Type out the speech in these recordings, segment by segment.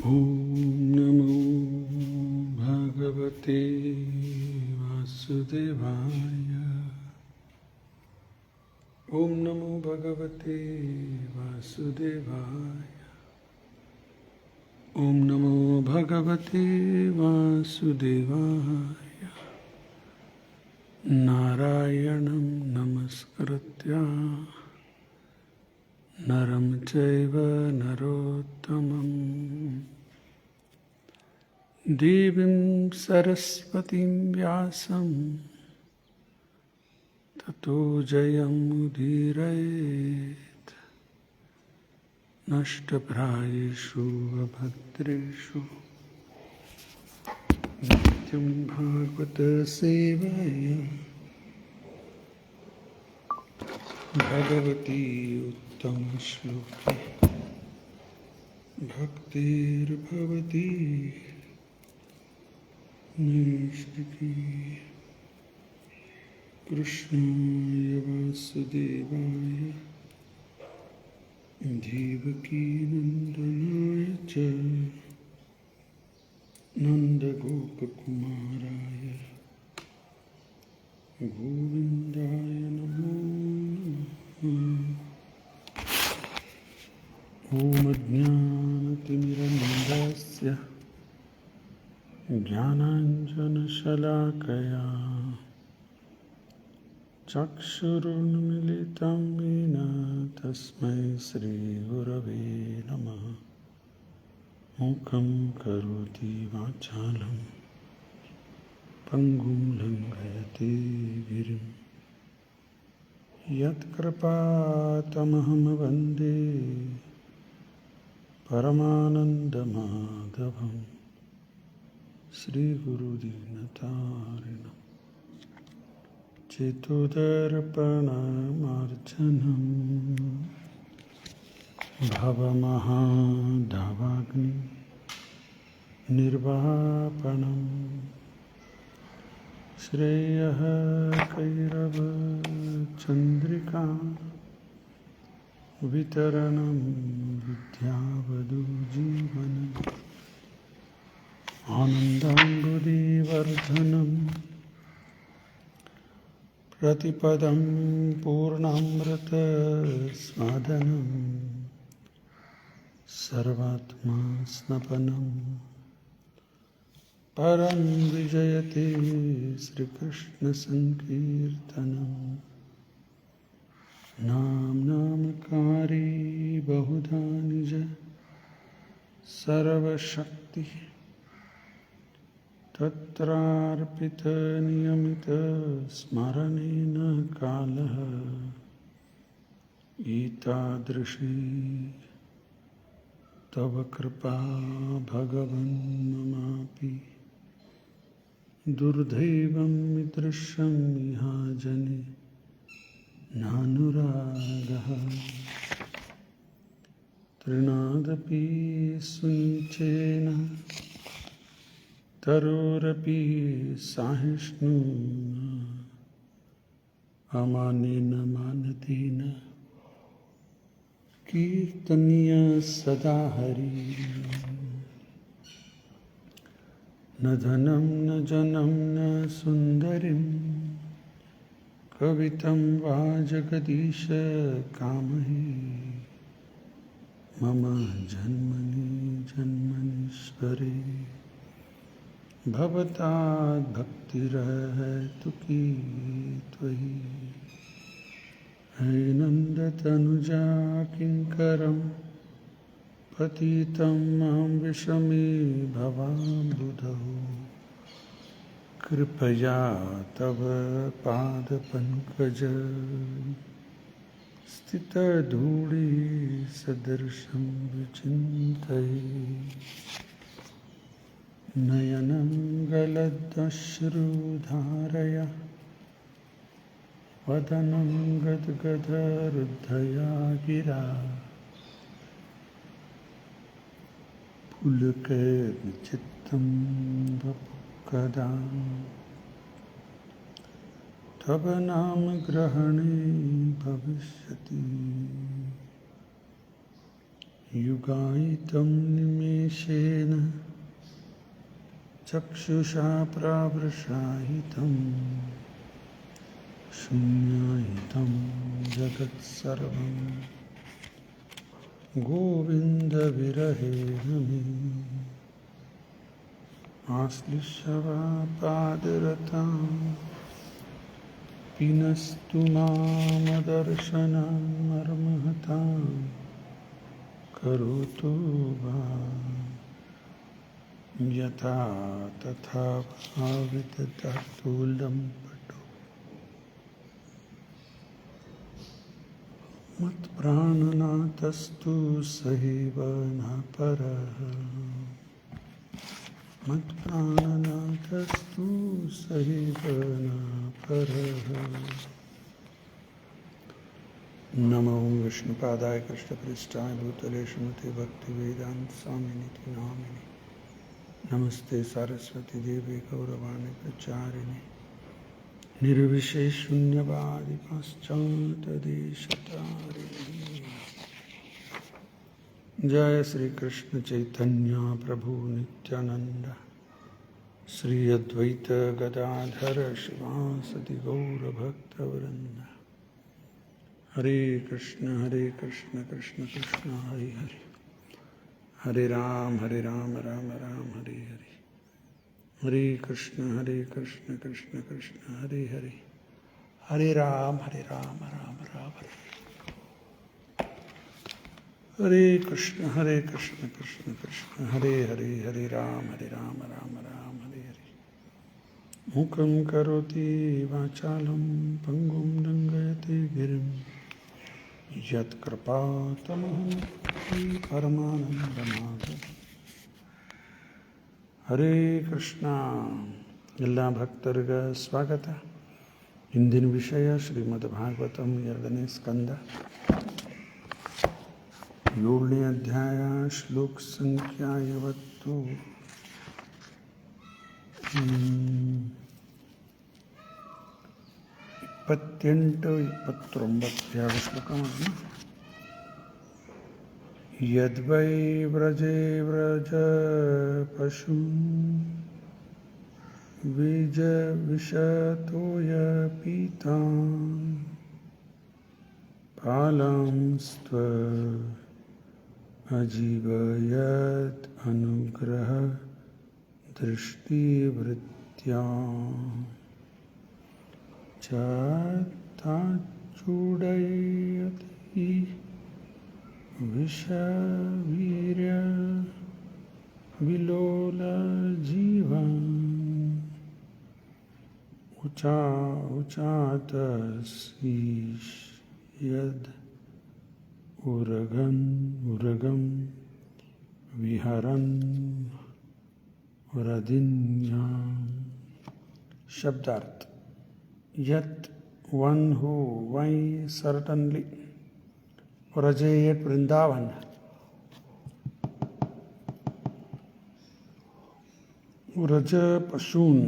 Om Namo Bhagavate Vasudevaya. Om Namo Bhagavate Vasudevaya. Om Namo Bhagavate Vasudevaya. Narayanam Namaskritya Naram Chaiva Narottamam Devim Saraswatim Vyasam Tato Jayam Udirayet Nashtaprayeshu Abhadreshu Nityam Bhagavata Sevaya Bhagavati Uttama Shloki Bhaktir Bhavati Nishti Krishnaya Vasudevaya Devaki Nandanaya Cha Nanda Gopa Kumaraya Govindaya Namo Namaha. Om Ajnanatimirandasya Jnananjana Shalakaya Chakshurunmilitam Vena Tasmai Sri Gurave Namaha. Mukam Karoti Vachalam Pangum Langayate Girim Yat Kripatamaham Vande Paramananda Madhavam Sri Guru Dinatarinam Chetodarpanamarchanam Bhavamahadavagni Nirvapanam Shreyaha Kairava Chandrika Vitaranam Vidyavadu Jivanam Anandambudi Vardhanam Pratipadam Purnamrata Smadhanam Sarvatma Snapanam Param Vijayate Sri Krishna Sankirtanam Nam Namakari Bahudha Nija Sarva Shakti Tatrarpita Niyamita Smaranena Kalaha Itadrishi Tava Kripa Bhagavan Mamapi Durdhaivam Mitrasham Mihajani Nanuragaha Trinadapi Sunichena Tarurapi Sahishnu Amanina Manatina Kirtaniya Sadahari Nadhanam na janam na sundarim Kavitam vajagadisha kamahi Mama janmani janmanishwari Bhavatad bhaktirahetu ki tvahi Ainanda tanuja kinkaram Patitam mam vishami bhavam budhaho Kripaya tava pada pankaja Stita dhuli sadarsham vichintai Nayanam galadashru dharaya Vadanam gadgada ruddhaya gira Pulakar chittam vapukadam Tava nam grahane bhavishyati युगायितं निमेषेन चक्षुषा प्रावृषायितं शून्यायितं जगत्सर्वं गोविन्दविरहेण मे आश्लिष्य वा पादरतां पिनस्तु मामदर्शनमर्महतां करोतु वा यथा तथा भाविततुलं पटो मत्प्राणनाथस्तु सहैव न परः मत्प्राणनाथस्तु सहैव न परः। नमो विष्णुपादाय कृष्णपृष्ठाय भूतले श्रीमते भक्तिवेदांत स्वामिनिति नामिने नमस्ते सरस्वती देवी गौरवाणी प्रचारिणे निर्विशेष शून्यवादी पाश्चात्यदेशतारिणे। जय श्री कृष्ण चैतन्य प्रभु नित्यानंद श्री अद्वैत गदाधर शिवासदि गौर भक्तवृंद। हरे कृष्ण कृष्ण कृष्ण हरे हरे, हरे राम राम राम हरे हरे, हरे कृष्ण कृष्ण कृष्ण हरे हरे, हरे राम राम राम हरे, हरे कृष्ण कृष्ण कृष्ण हरे हरे, हरे राम राम राम हरे हरे। मुखं करोति वाचालं पंगुं लंघयति गिरिं यत्कृपातमहं परमानंदमाधव। ಹರೇ ಕೃಷ್ಣ. ಎಲ್ಲ ಭಕ್ತರಿಗೆ ಸ್ವಾಗತ. ಇಂದಿನ ವಿಷಯ ಶ್ರೀಮದ್ ಭಾಗವತಂ 2ನೇ ಸ್ಕಂದ 7ನೇ ಅಧ್ಯಾಯ ಶ್ಲೋಕ ಸಂಖ್ಯಾ 50 28-29 ಯಾವ ಶ್ಲೋಕ ಮಾಡೋಣ. यद्वै व्रजे व्रज पशुं विषतोय पीतान् पालांस्त्व अजीवयत् अनुग्रह दृष्टिवृत्त्या च ताचूडयति विषवीर्य विलोल जीवन उचातशीष यद उरगम विहरन वरदिन्यां. शब्दार्थ. यत one who, why, certainly. Vraje at Vrindavan. Vraja Pashun,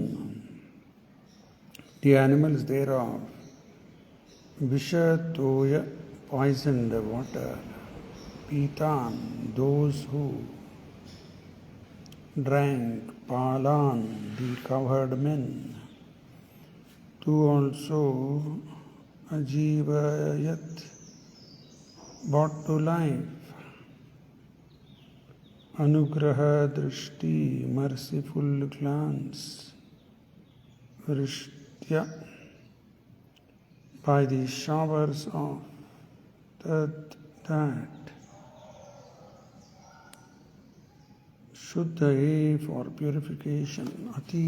the animals thereof. Vishatoya, poisoned water. Pitan, those who drank. Palan, the covered men. Tu also Ajivayat, brought to life. Anugraha drishti, merciful glance. Vrishtya, by the showers of that. Shuddhaye, for purification. Ati,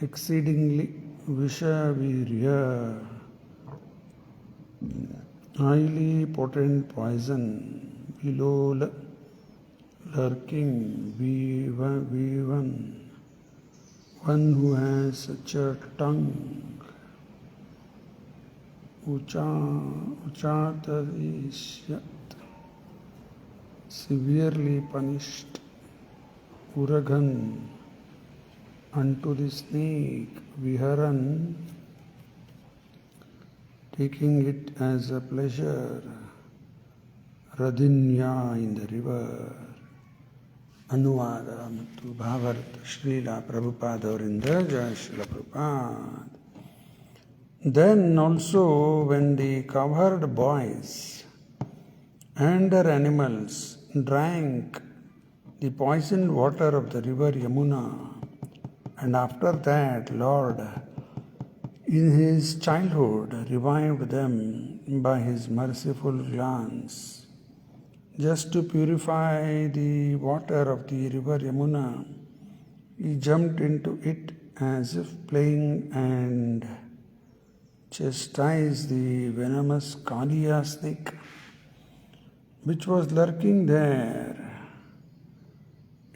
exceedingly. Vishavirya, highly potent poison. Vilola, lurking. Vivan, one who has such a tongue. Uchatarishyat, severely punished. Uragan, unto the snake. Viharan, taking it as a pleasure. ರದಿನ್ಯಾ in the river. ಅನುವಾದ ಮತ್ತು ಭಾವಾರ್ಥ ಶ್ರೀಲ ಪ್ರಭುಪಾದವರಿಂದ. ಜಯ Srila Prabhupada. Then also when the cowherd boys and their animals drank the poisoned water of the river Yamuna, and after that Lord in his childhood revived them by his merciful glance, just to purify the water of the river Yamuna, he jumped into it as if playing and chastised the venomous Kaliya snake which was lurking there,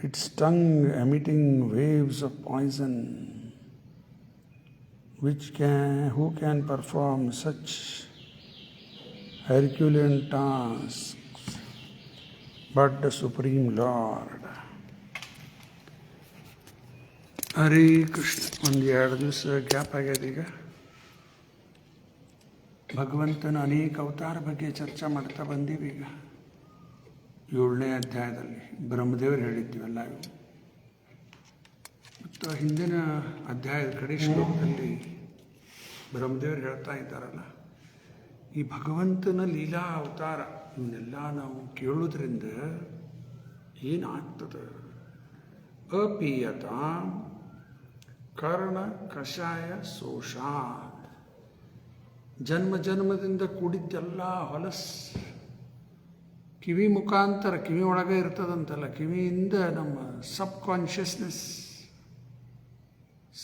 its tongue emitting waves of poison. Who can perform such Herculean tasks but the Supreme Lord? Hare Krishna. ಒಂದು 2 ದಿವಸ gap ಆಗ್ಯದ. ಈಗ ಭಗವಂತನ ಅನೇಕ ಅವತಾರ ಬಗ್ಗೆ ಚರ್ಚೆ ಮಾಡ್ತಾ ಬಂದೀವಿ. ಈಗ 7ನೇ ಅಧ್ಯಾಯದಲ್ಲಿ ಬ್ರಹ್ಮದೇವರು ಹೇಳಿದ್ದೀವಲ್ಲ ಇವು. ಮತ್ತು ಹಿಂದಿನ ಅಧ್ಯಾಯದ ಕಡೆ ಶ್ಲೋಕದಲ್ಲಿ ಬ್ರಹ್ಮದೇವರು ಹೇಳ್ತಾ ಇದ್ದಾರಲ್ಲ, ಈ ಭಗವಂತನ ಲೀಲಾ ಅವತಾರ ಇವನ್ನೆಲ್ಲ ನಾವು ಕೇಳೋದ್ರಿಂದ ಏನಾಗ್ತದೆ? ಅಪೀಯತ ಕರ್ಣ ಕಷಾಯ ಸೋಷ. ಜನ್ಮ ಜನ್ಮದಿಂದ ಕೂಡಿದ್ದೆಲ್ಲ ಹೊಲಸ್ ಕಿವಿ ಮುಖಾಂತರ, ಕಿವಿ ಒಳಗೆ ಇರ್ತದಂತಲ್ಲ, ಕಿವಿಯಿಂದ ನಮ್ಮ ಸಬ್ ಕಾನ್ಷಿಯಸ್ನೆಸ್,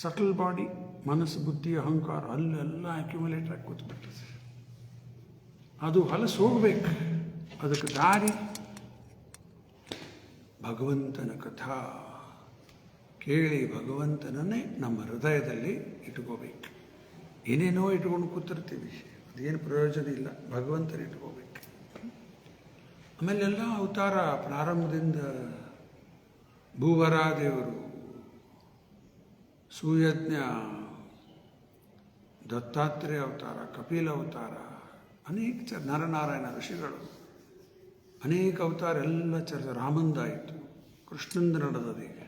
ಸಟಲ್ ಬಾಡಿ, ಮನಸ್ಸು, ಬುದ್ಧಿ, ಅಹಂಕಾರ ಅಲ್ಲೆಲ್ಲ ಅಕ್ಯುಮುಲೇಟ್ ಆಗಿ ಕೂತ್ಬಿಡ್ತದೆ. ಅದು ಹೊಲಸು ಹೋಗ್ಬೇಕು. ಅದಕ್ಕೆ ದಾರಿ ಭಗವಂತನ ಕಥಾ ಕೇಳಿ ಭಗವಂತನನ್ನೇ ನಮ್ಮ ಹೃದಯದಲ್ಲಿ ಇಟ್ಕೋಬೇಕು. ಏನೇನೋ ಇಟ್ಕೊಂಡು ಕೂತಿರ್ತೀವಿ, ಅದೇನು ಪ್ರಯೋಜನ ಇಲ್ಲ. ಭಗವಂತನ ಇಟ್ಕೋಬೇಕು. ಆಮೇಲೆಲ್ಲ ಅವತಾರ ಪ್ರಾರಂಭದಿಂದ ಭೂವರಾದೇವರು, ಸುಯಜ್ಞ, ದತ್ತಾತ್ರೇಯ ಅವತಾರ, ಕಪಿಲ ಅವತಾರ, ಅನೇಕ ನರನಾರಾಯಣ ಋಷಿಗಳು, ಅನೇಕ ಅವತಾರ ಎಲ್ಲ ರಾಮಂದಾಯಿತು, ಕೃಷ್ಣಂದ ನಡೆದದೀಗ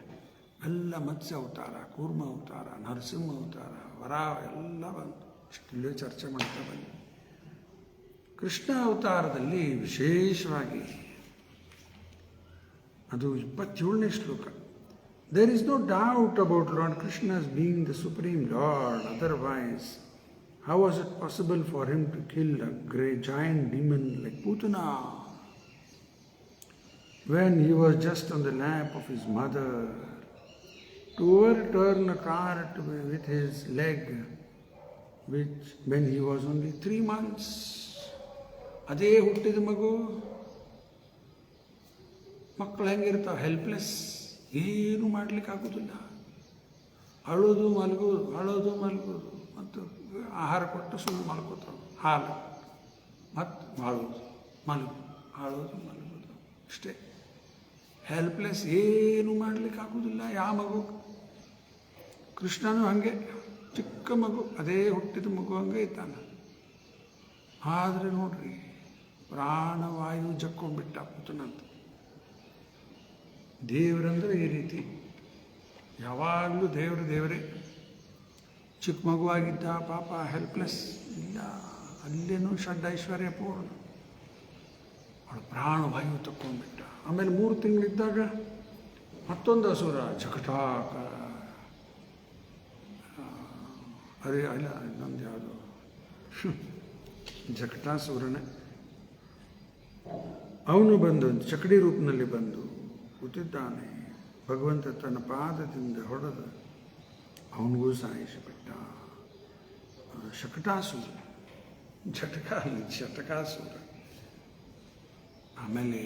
ಎಲ್ಲ ಮತ್ಸ್ಯ ಅವತಾರ, ಕೂರ್ಮ ಅವತಾರ, ನರಸಿಂಹ ಅವತಾರ, ವರಾಹ ಎಲ್ಲ ಬಂತು. ಇಷ್ಟೆಲ್ಲೇ ಚರ್ಚೆ ಮಾಡ್ತಾ ಬನ್ನಿ. ಕೃಷ್ಣ ಅವತಾರದಲ್ಲಿ ವಿಶೇಷವಾಗಿ ಅದು 27ನೇ ಶ್ಲೋಕ. There is no doubt about lord Krishna's being the supreme lord. Otherwise how was it possible for him to kill a great giant demon like Putana when he was just on the lap of his mother? To overturn a cart with his leg, which when he was only 3 months. ಅದೇ ಹುಟ್ಟಿದ ಮಗು. ಮಕ್ಕಳು ಹೆಂಗಿರ್ತಾವೆ? Helpless, ಏನು ಮಾಡ್ಲಿಕ್ಕೆ ಆಗೋದಿಲ್ಲ. ಅಳೋದು ಮಲಗೋದು, ಅಳೋದು ಮಲಗೋದು, ಮತ್ತು ಆಹಾರ ಕೊಟ್ಟು ಸುಮ್ಮನೆ ಮಲ್ಕೋತಾವೆ. ಹಾಲು ಮತ್ತು ಮಾಡೋದು, ಮಲಗೋದು, ಆಳೋದು, ಮಲಗೋದು, ಅಷ್ಟೇ. ಹೆಲ್ಪ್ಲೆಸ್, ಏನು ಮಾಡ್ಲಿಕ್ಕೆ ಆಗೋದಿಲ್ಲ ಯಾವ ಮಗು. ಕೃಷ್ಣನೂ ಹಾಗೆ ಚಿಕ್ಕ ಮಗು, ಅದೇ ಹುಟ್ಟಿದ ಮಗು ಹಂಗೆ ಇದ್ದಾನೆ. ಆದರೆ ನೋಡ್ರಿ, ಪ್ರಾಣವಾಯು ಜಕ್ಕೊಂಡ್ಬಿಟ್ಟ ಪುತನಂತ. ದೇವರಂದ್ರೆ ಈ ರೀತಿ ಯಾವಾಗಲೂ ದೇವರೇ. ಚಿಕ್ಕ ಮಗುವಾಗಿದ್ದ ಪಾಪ, ಹೆಲ್ಪ್ಲೆಸ್ ಇಲ್ಲ. ಅಲ್ಲೇನೂ ಷಡ್ಡೈಶ್ವರ್ಯ ಪೂರ್ಣ. ಅವಳು ಪ್ರಾಣವಾಯು ತಕ್ಕೊಂಡ್ಬಿಟ್ಟ. ಆಮೇಲೆ 3 ತಿಂಗಳಿದ್ದಾಗ ಮತ್ತೊಂದು ಅಸುರ, ಜಕಟಾಕ, ಅರೆ ಅಲ್ಲ, ಇನ್ನೊಂದು ಯಾವುದು, ಜಕಟಾಸುರನೇ. ಅವನು ಬಂದು ಚಕಡಿ ರೂಪದಲ್ಲಿ ಬಂದು ಕೂತಿದ್ದಾನೆ. ಭಗವಂತ ತನ್ನ ಪಾದದಿಂದ ಹೊಡೆದು ಅವನಿಗೂ ಸಾಯಿಸಿಬಿಟ್ಟ. ಶಕಟಾಸುರ, ಶಟಕಾಸುರ. ಆಮೇಲೆ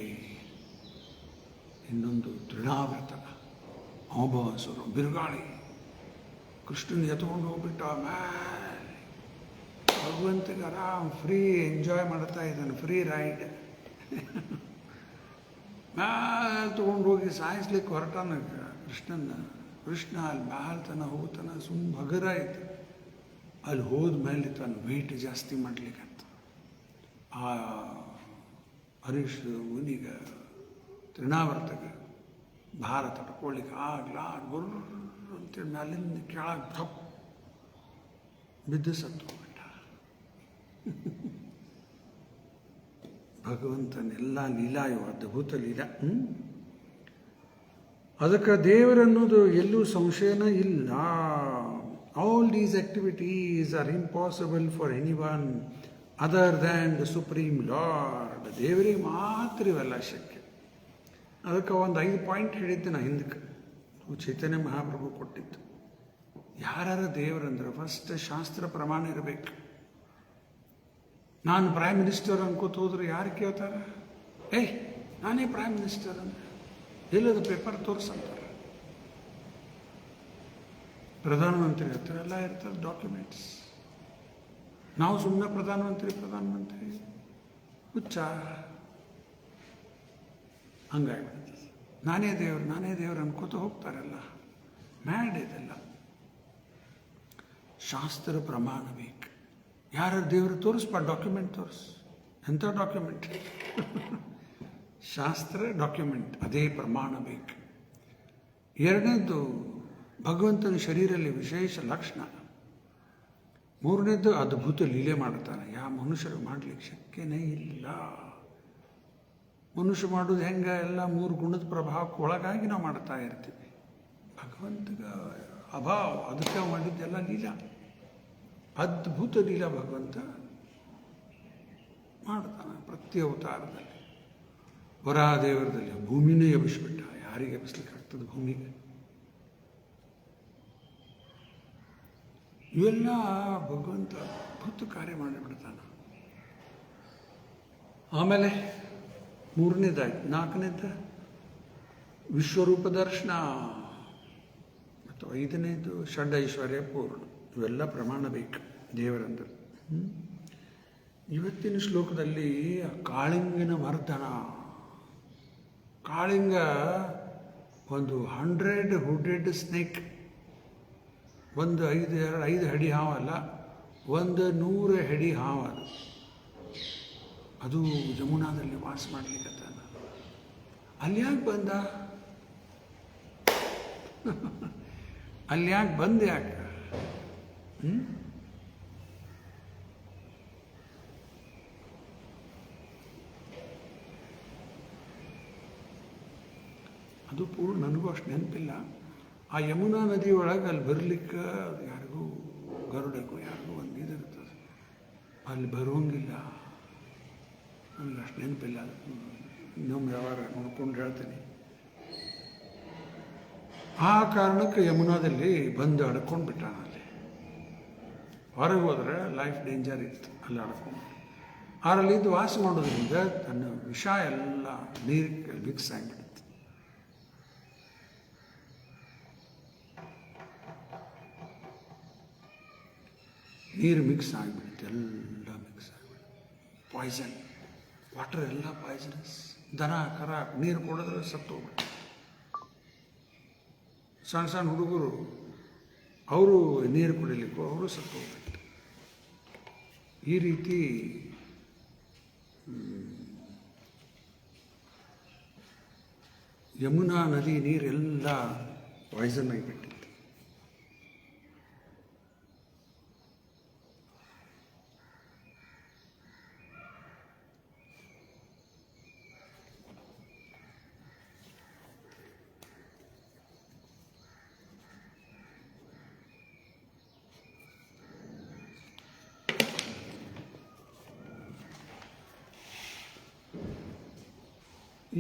ಇನ್ನೊಂದು ತೃಣಾವೃತ, ಅಸುರ, ಬಿರುಗಾಳಿ. ಕೃಷ್ಣನ ಎತ್ಕೊಂಡು ಹೋಗ್ಬಿಟ್ಟ ಮೇಲೆ. ಭಗವಂತಗೆ ಆರಾಮ್ ಫ್ರೀ ಎಂಜಾಯ್ ಮಾಡ್ತಾ ಇದ್ದಾನೆ, ಫ್ರೀ ರೈಡ್. ಮ್ಯಾಲೆ ತೊಗೊಂಡು ಹೋಗಿ ಸಾಯಿಸ್ಲಿಕ್ಕೆ ಹೊರಟಾನ ಕೃಷ್ಣನ. ಕೃಷ್ಣ ಅಲ್ಲಿ ಮ್ಯಾಲೆ ತನ ಹೋಗ್ತಾನ, ಹಗರ ಆಯ್ತು. ಅಲ್ಲಿ ಹೋದ ಮೇಲೆ ತನ್ನ ವೆಯ್ಟ್ ಜಾಸ್ತಿ ಮಾಡ್ಲಿಕ್ಕಂತ ಆ ಹರೀಶ್ ಮುನಿಗ ತೃಣಾವರ್ತಗ ಭಾರ ತಡ್ಕೊಳ್ಳಿಕ್ಕೆ ಆಗ್ಲಾ ಗುರ್ರ ಅಂತೇಳಿ ಮ್ಯಾಲಿಂದ ಕೆಳಗೆ ಧಪ್ ಬಿದ್ದು ಸತ್ತು ಹೋಗ್ಬಿಟ್ಟ. ಭಗವಂತನೆಲ್ಲ ಲೀಲಾ ಇವು ಅದ್ಭುತ ಲೀಲಾ. ಅದಕ್ಕೆ ದೇವರನ್ನೋದು ಎಲ್ಲೂ ಸಂಶಯನ ಇಲ್ಲ. All these activities are impossible for any one other than the supreme lord. ದೇವರಿಗೆ ಮಾತ್ರ ಇವೆಲ್ಲ ಶಕ್ಯ. ಅದಕ್ಕೆ ಒಂದು 5 ಪಾಯಿಂಟ್ ಹೇಳಿದ್ದೆ ನಾ ಹಿಂದಕ್ಕೆ, ಚೈತನ್ಯ ಮಹಾಪ್ರಭು ಕೊಟ್ಟಿದ್ದು. ಯಾರು ದೇವರಂದ್ರೆ ಫಸ್ಟ್ ಶಾಸ್ತ್ರ ಪ್ರಮಾಣ ಇರಬೇಕು. ನಾನು ಪ್ರೈಮ್ ಮಿನಿಸ್ಟರ್ ಅನ್ಕೋತ ಹೋದ್ರೆ ಯಾರು ಕೇಳ್ತಾರೆ? ಏಯ್ ನಾನೇ ಪ್ರೈಮ್ ಮಿನಿಸ್ಟರ್ ಅಂದ್ರೆ ಎಲ್ಲದು ಪೇಪರ್ ತೋರಿಸಂತಾರೆ. ಪ್ರಧಾನಮಂತ್ರಿ ಹತ್ರ ಎಲ್ಲ ಇರ್ತಾರೆ ಡಾಕ್ಯುಮೆಂಟ್ಸ್. ನಾವು ಸುಮ್ಮನೆ ಪ್ರಧಾನಮಂತ್ರಿ ಹುಚ್ಚ ಹಂಗಾಗ್ಬಿಡುತ್ತೆ. ನಾನೇ ದೇವ್ರು ಅನ್ಕೋತ ಹೋಗ್ತಾರಲ್ಲ, ಮ್ಯಾಡ್ ಇದೆಲ್ಲ. ಶಾಸ್ತ್ರ ಪ್ರಮಾಣ ಬೇಕು. ಯಾರು ದೇವರು ತೋರಿಸ್ಬ ಡಾಕ್ಯುಮೆಂಟ್ ತೋರಿಸ್. ಎಂಥ ಡಾಕ್ಯುಮೆಂಟ್? ಶಾಸ್ತ್ರ ಡಾಕ್ಯುಮೆಂಟ್, ಅದೇ ಪ್ರಮಾಣ ಬೇಕು. ಎರಡನೇದ್ದು ಭಗವಂತನ ಶರೀರಲ್ಲಿ ವಿಶೇಷ ಲಕ್ಷಣ. ಮೂರನೇದ್ದು ಅದ್ಭುತ ಲೀಲೆ ಮಾಡ್ತಾನೆ. ಯಾವ ಮನುಷ್ಯರು ಮಾಡಲಿಕ್ಕೆ ಶಕ್ಯನೇ ಇಲ್ಲ. ಮನುಷ್ಯ ಮಾಡೋದು ಹೆಂಗೆ? ಎಲ್ಲ 3 ಗುಣದ ಪ್ರಭಾವಕ್ಕೆ ಒಳಗಾಗಿ ನಾವು ಮಾಡ್ತಾ ಇರ್ತೀವಿ. ಭಗವಂತಗ ಅಭಾವ, ಅದಕ್ಕೆ ಮಾಡಿದ್ದೆಲ್ಲ ಲೀಲಾ, ಅದ್ಭುತ ಲೀಲಾ ಭಗವಂತ ಮಾಡ್ತಾನೆ ಪ್ರತಿ ಅವತಾರದಲ್ಲಿ. ವರಾದೇವರದಲ್ಲಿ ಭೂಮಿನೇ ಎಬ್ಬಿಸ್ಬಿಟ್ಟ. ಯಾರಿಗೆ ಎಬ್ಬಿಸ್ಲಿಕ್ಕೆ ಆಗ್ತದೆ ಭೂಮಿಗೆ? ಇವೆಲ್ಲ ಭಗವಂತ ಅದ್ಭುತ ಕಾರ್ಯ ಮಾಡಿಬಿಡ್ತಾನೆ. ಆಮೇಲೆ 3ನೇದಾಯ್ತು. 4ನೇದು ವಿಶ್ವರೂಪ ದರ್ಶನ, ಮತ್ತು 5ನೇದು ಷಡ್ಐಶ್ವರ್ಯ ಪೂರ್ಣ. ಇವೆಲ್ಲ ಪ್ರಮಾಣ ಬೇಕು ದೇವರಂದ್ರೆ. ಇವತ್ತಿನ ಶ್ಲೋಕದಲ್ಲಿ ಕಾಳಿಂಗನ ಮರ್ದನ. ಕಾಳಿಂಗ ಒಂದು 100 ಹುಡೆಡ್ ಸ್ನೇಕ್. ಒಂದು 5 ಅಡಿ ಹಾವಲ್ಲ, 100 ಅಡಿ ಹಾವ. ಅದು ಜಮುನಾದಲ್ಲಿ ವಾಸ ಮಾಡ್ಲಿಕ್ಕತ್ತಾನ. ಅಲ್ಲಿ ಯಾಕೆ ಬಂದ? ಅಲ್ಲಿ ಯಾಕೆ ಬಂದ? ಯಾಕೆ? ಅದು ಪೂರ್ಣ ನನಗೂ ಅಷ್ಟು ನೆನಪಿಲ್ಲ. ಆ ಯಮುನಾ ನದಿ ಒಳಗೆ ಅಲ್ಲಿ ಬರಲಿಕ್ಕೆ ಯಾರಿಗೂ ಗರುಡಕ್ಕೂ ಯಾರಿಗೂ ಒಂದು ಇದಿರ್ತದೆ. ಅಲ್ಲಿ ಬರುವಂಗಿಲ್ಲ. ನನಗೆ ಅಷ್ಟು ನೆನಪಿಲ್ಲ. ಇನ್ನೊಮ್ಮೆ ಯಾವಾಗ ನೋಡ್ಕೊಂಡು ಹೇಳ್ತೀನಿ. ಆ ಕಾರಣಕ್ಕೆ ಯಮುನಾದಲ್ಲಿ ಬಂದು ಅಡ್ಕೊಂಡು ಬಿಟ್ಟಾನ. ಅಲ್ಲಿ ಹೊರಗೆ ಹೋದರೆ ಲೈಫ್ ಡೇಂಜರ್ ಇತ್ತು. ಅಲ್ಲಿ ಅಡ್ಕೊಂಡು ಅದರಲ್ಲಿದ್ದು ವಾಸ ಮಾಡೋದ್ರಿಂದ ತನ್ನ ವಿಷ ಎಲ್ಲ ನೀರಿಗೆ ಮಿಕ್ಸ್ ಆಗಿಬಿಡುತ್ತೆ. ನೀರು ಮಿಕ್ಸ್ ಆಗಿಬಿಡುತ್ತೆ, ಎಲ್ಲ ಮಿಕ್ಸ್ ಆಗಿಬಿಡುತ್ತೆ. ಪಾಯ್ಸನ್, ವಾಟರ್ ಎಲ್ಲ ಪಾಯ್ಸನಸ್. ದನ ಕರ ನೀರು ಕುಡಿದ್ರೆ ಸತ್ತು ಹೋಗ್ಬಿಟ್ಟು. ಸಣ್ಣ ಸಣ್ಣ ಹುಡುಗರು ಅವರು ನೀರು ಕುಡಿಲಿಕ್ಕೂ ಅವರು ಸತ್ತು ಹೋಗ್ಬಿಟ್ಟು. ಈ ರೀತಿ ಯಮುನಾ ನದಿ ನೀರೆಲ್ಲ ಪಾಯ್ಸನ್ ಆಗಿಬಿಟ್ಟಿತ್ತು.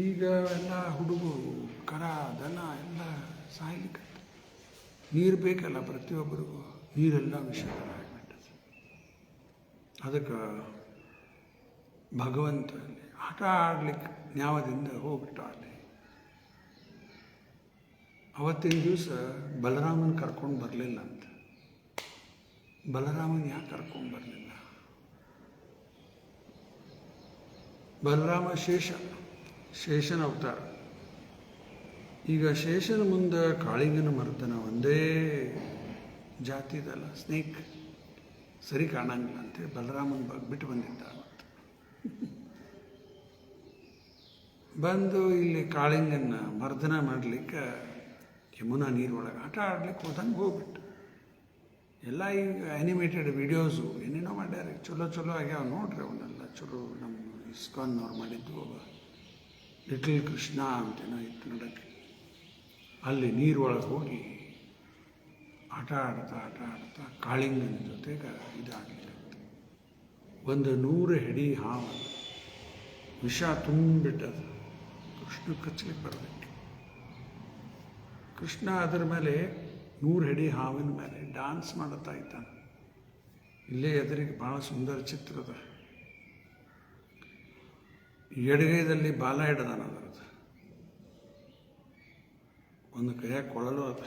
ಈಗ ಎಲ್ಲ ಹುಡುಗರು ಕರ ದನ ಎಲ್ಲ ಸಾಯ್ಲಿಕ್ಕೆ. ನೀರು ಬೇಕಲ್ಲ ಪ್ರತಿಯೊಬ್ಬರಿಗೂ. ನೀರೆಲ್ಲ ವಿಷಯಗಳಾಗಿಬಿಟ್ಟது. ಅದಕ್ಕೆ ಭಗವಂತ ಆಟ ಆಡ್ಲಿಕ್ಕೆ ನ್ಯಾವದಿಂದ ಹೋಗ್ಬಿಟ್ಟ. ಅಲ್ಲಿ ಅವತ್ತಿನ ದಿವಸ ಬಲರಾಮನ ಕರ್ಕೊಂಡು ಬರಲಿಲ್ಲ ಅಂತ. ಬಲರಾಮನ ಯಾಕೆ ಕರ್ಕೊಂಡು ಬರಲಿಲ್ಲ? ಬಲರಾಮ ಶೇಷನ ಅವತಾರ. ಈಗ ಶೇಷನ ಮುಂದೆ ಕಾಳಿಂಗನ ಮರ್ದನ ಒಂದೇ ಜಾತಿದಲ್ಲ, ಸ್ನೇಕ್, ಸರಿ ಕಾಣಂಗಿಲ್ಲ ಅಂತೇಳಿ ಬಲರಾಮನ ಬಿಟ್ಟು ಬಂದಿದ್ದ. ಬಂದು ಇಲ್ಲಿ ಕಾಳಿಂಗನ್ನು ಮರ್ದನ ಮಾಡಲಿಕ್ಕೆ ಯಮುನಾ ನೀರೊಳಗೆ ಆಟ ಆಡ್ಲಿಕ್ಕೆ ಹೋದಂಗೆ ಹೋಗ್ಬಿಟ್ಟು. ಎಲ್ಲ ಈಗ ಆ್ಯನಿಮೇಟೆಡ್ ವಿಡಿಯೋಸು ಏನೇನೋ ಮಾಡ್ಯಾರ, ಚಲೋ ಚಲೋ ಆಗ್ಯಾವ ನೋಡ್ರಿ. ಅವನ್ನೆಲ್ಲ ಚಲೋ ನಮ್ಮ ಇಸ್ಕಾನ್ನವ್ರು ಮಾಡಿದ್ದು. ಒಬ್ಬ ಲಿಟಲ್ ಕೃಷ್ಣ ಅಂತೇನೋ ಇತ್ತು ನೋಡೋಕ್ಕೆ. ಅಲ್ಲಿ ನೀರೊಳಗೆ ಹೋಗಿ ಆಟ ಆಡ್ತಾ ಕಾಳಿಂಗನ ಜೊತೆಗೆ ಇದಾಗಲಿಲ್ಲ. ಒಂದು 100 ಹೆಡಿ ಹಾವು ವಿಷ ತುಂಬಿಟ್ಟದು. ಕೃಷ್ಣ ಕಚ್ಚಲಿಕ್ಕೆ ಬರಬೇಕು. ಕೃಷ್ಣ ಅದರ ಮೇಲೆ 100 ಹೆಡಿ ಹಾವಿನ ಮೇಲೆ ಡ್ಯಾನ್ಸ್ ಮಾಡುತ್ತಾ ಇದ್ದಾನೆ. ಇಲ್ಲೇ ಎದುರಿಗೆ ಭಾಳ ಸುಂದರ ಚಿತ್ರದ ಎಡಗೈದಲ್ಲಿ ಬಾಲ ಹಿಡ್ದಾನ. ಅದರದ್ದು ಒಂದು ಕೈಯಾಗ ಕೊಳಲು ಅದ.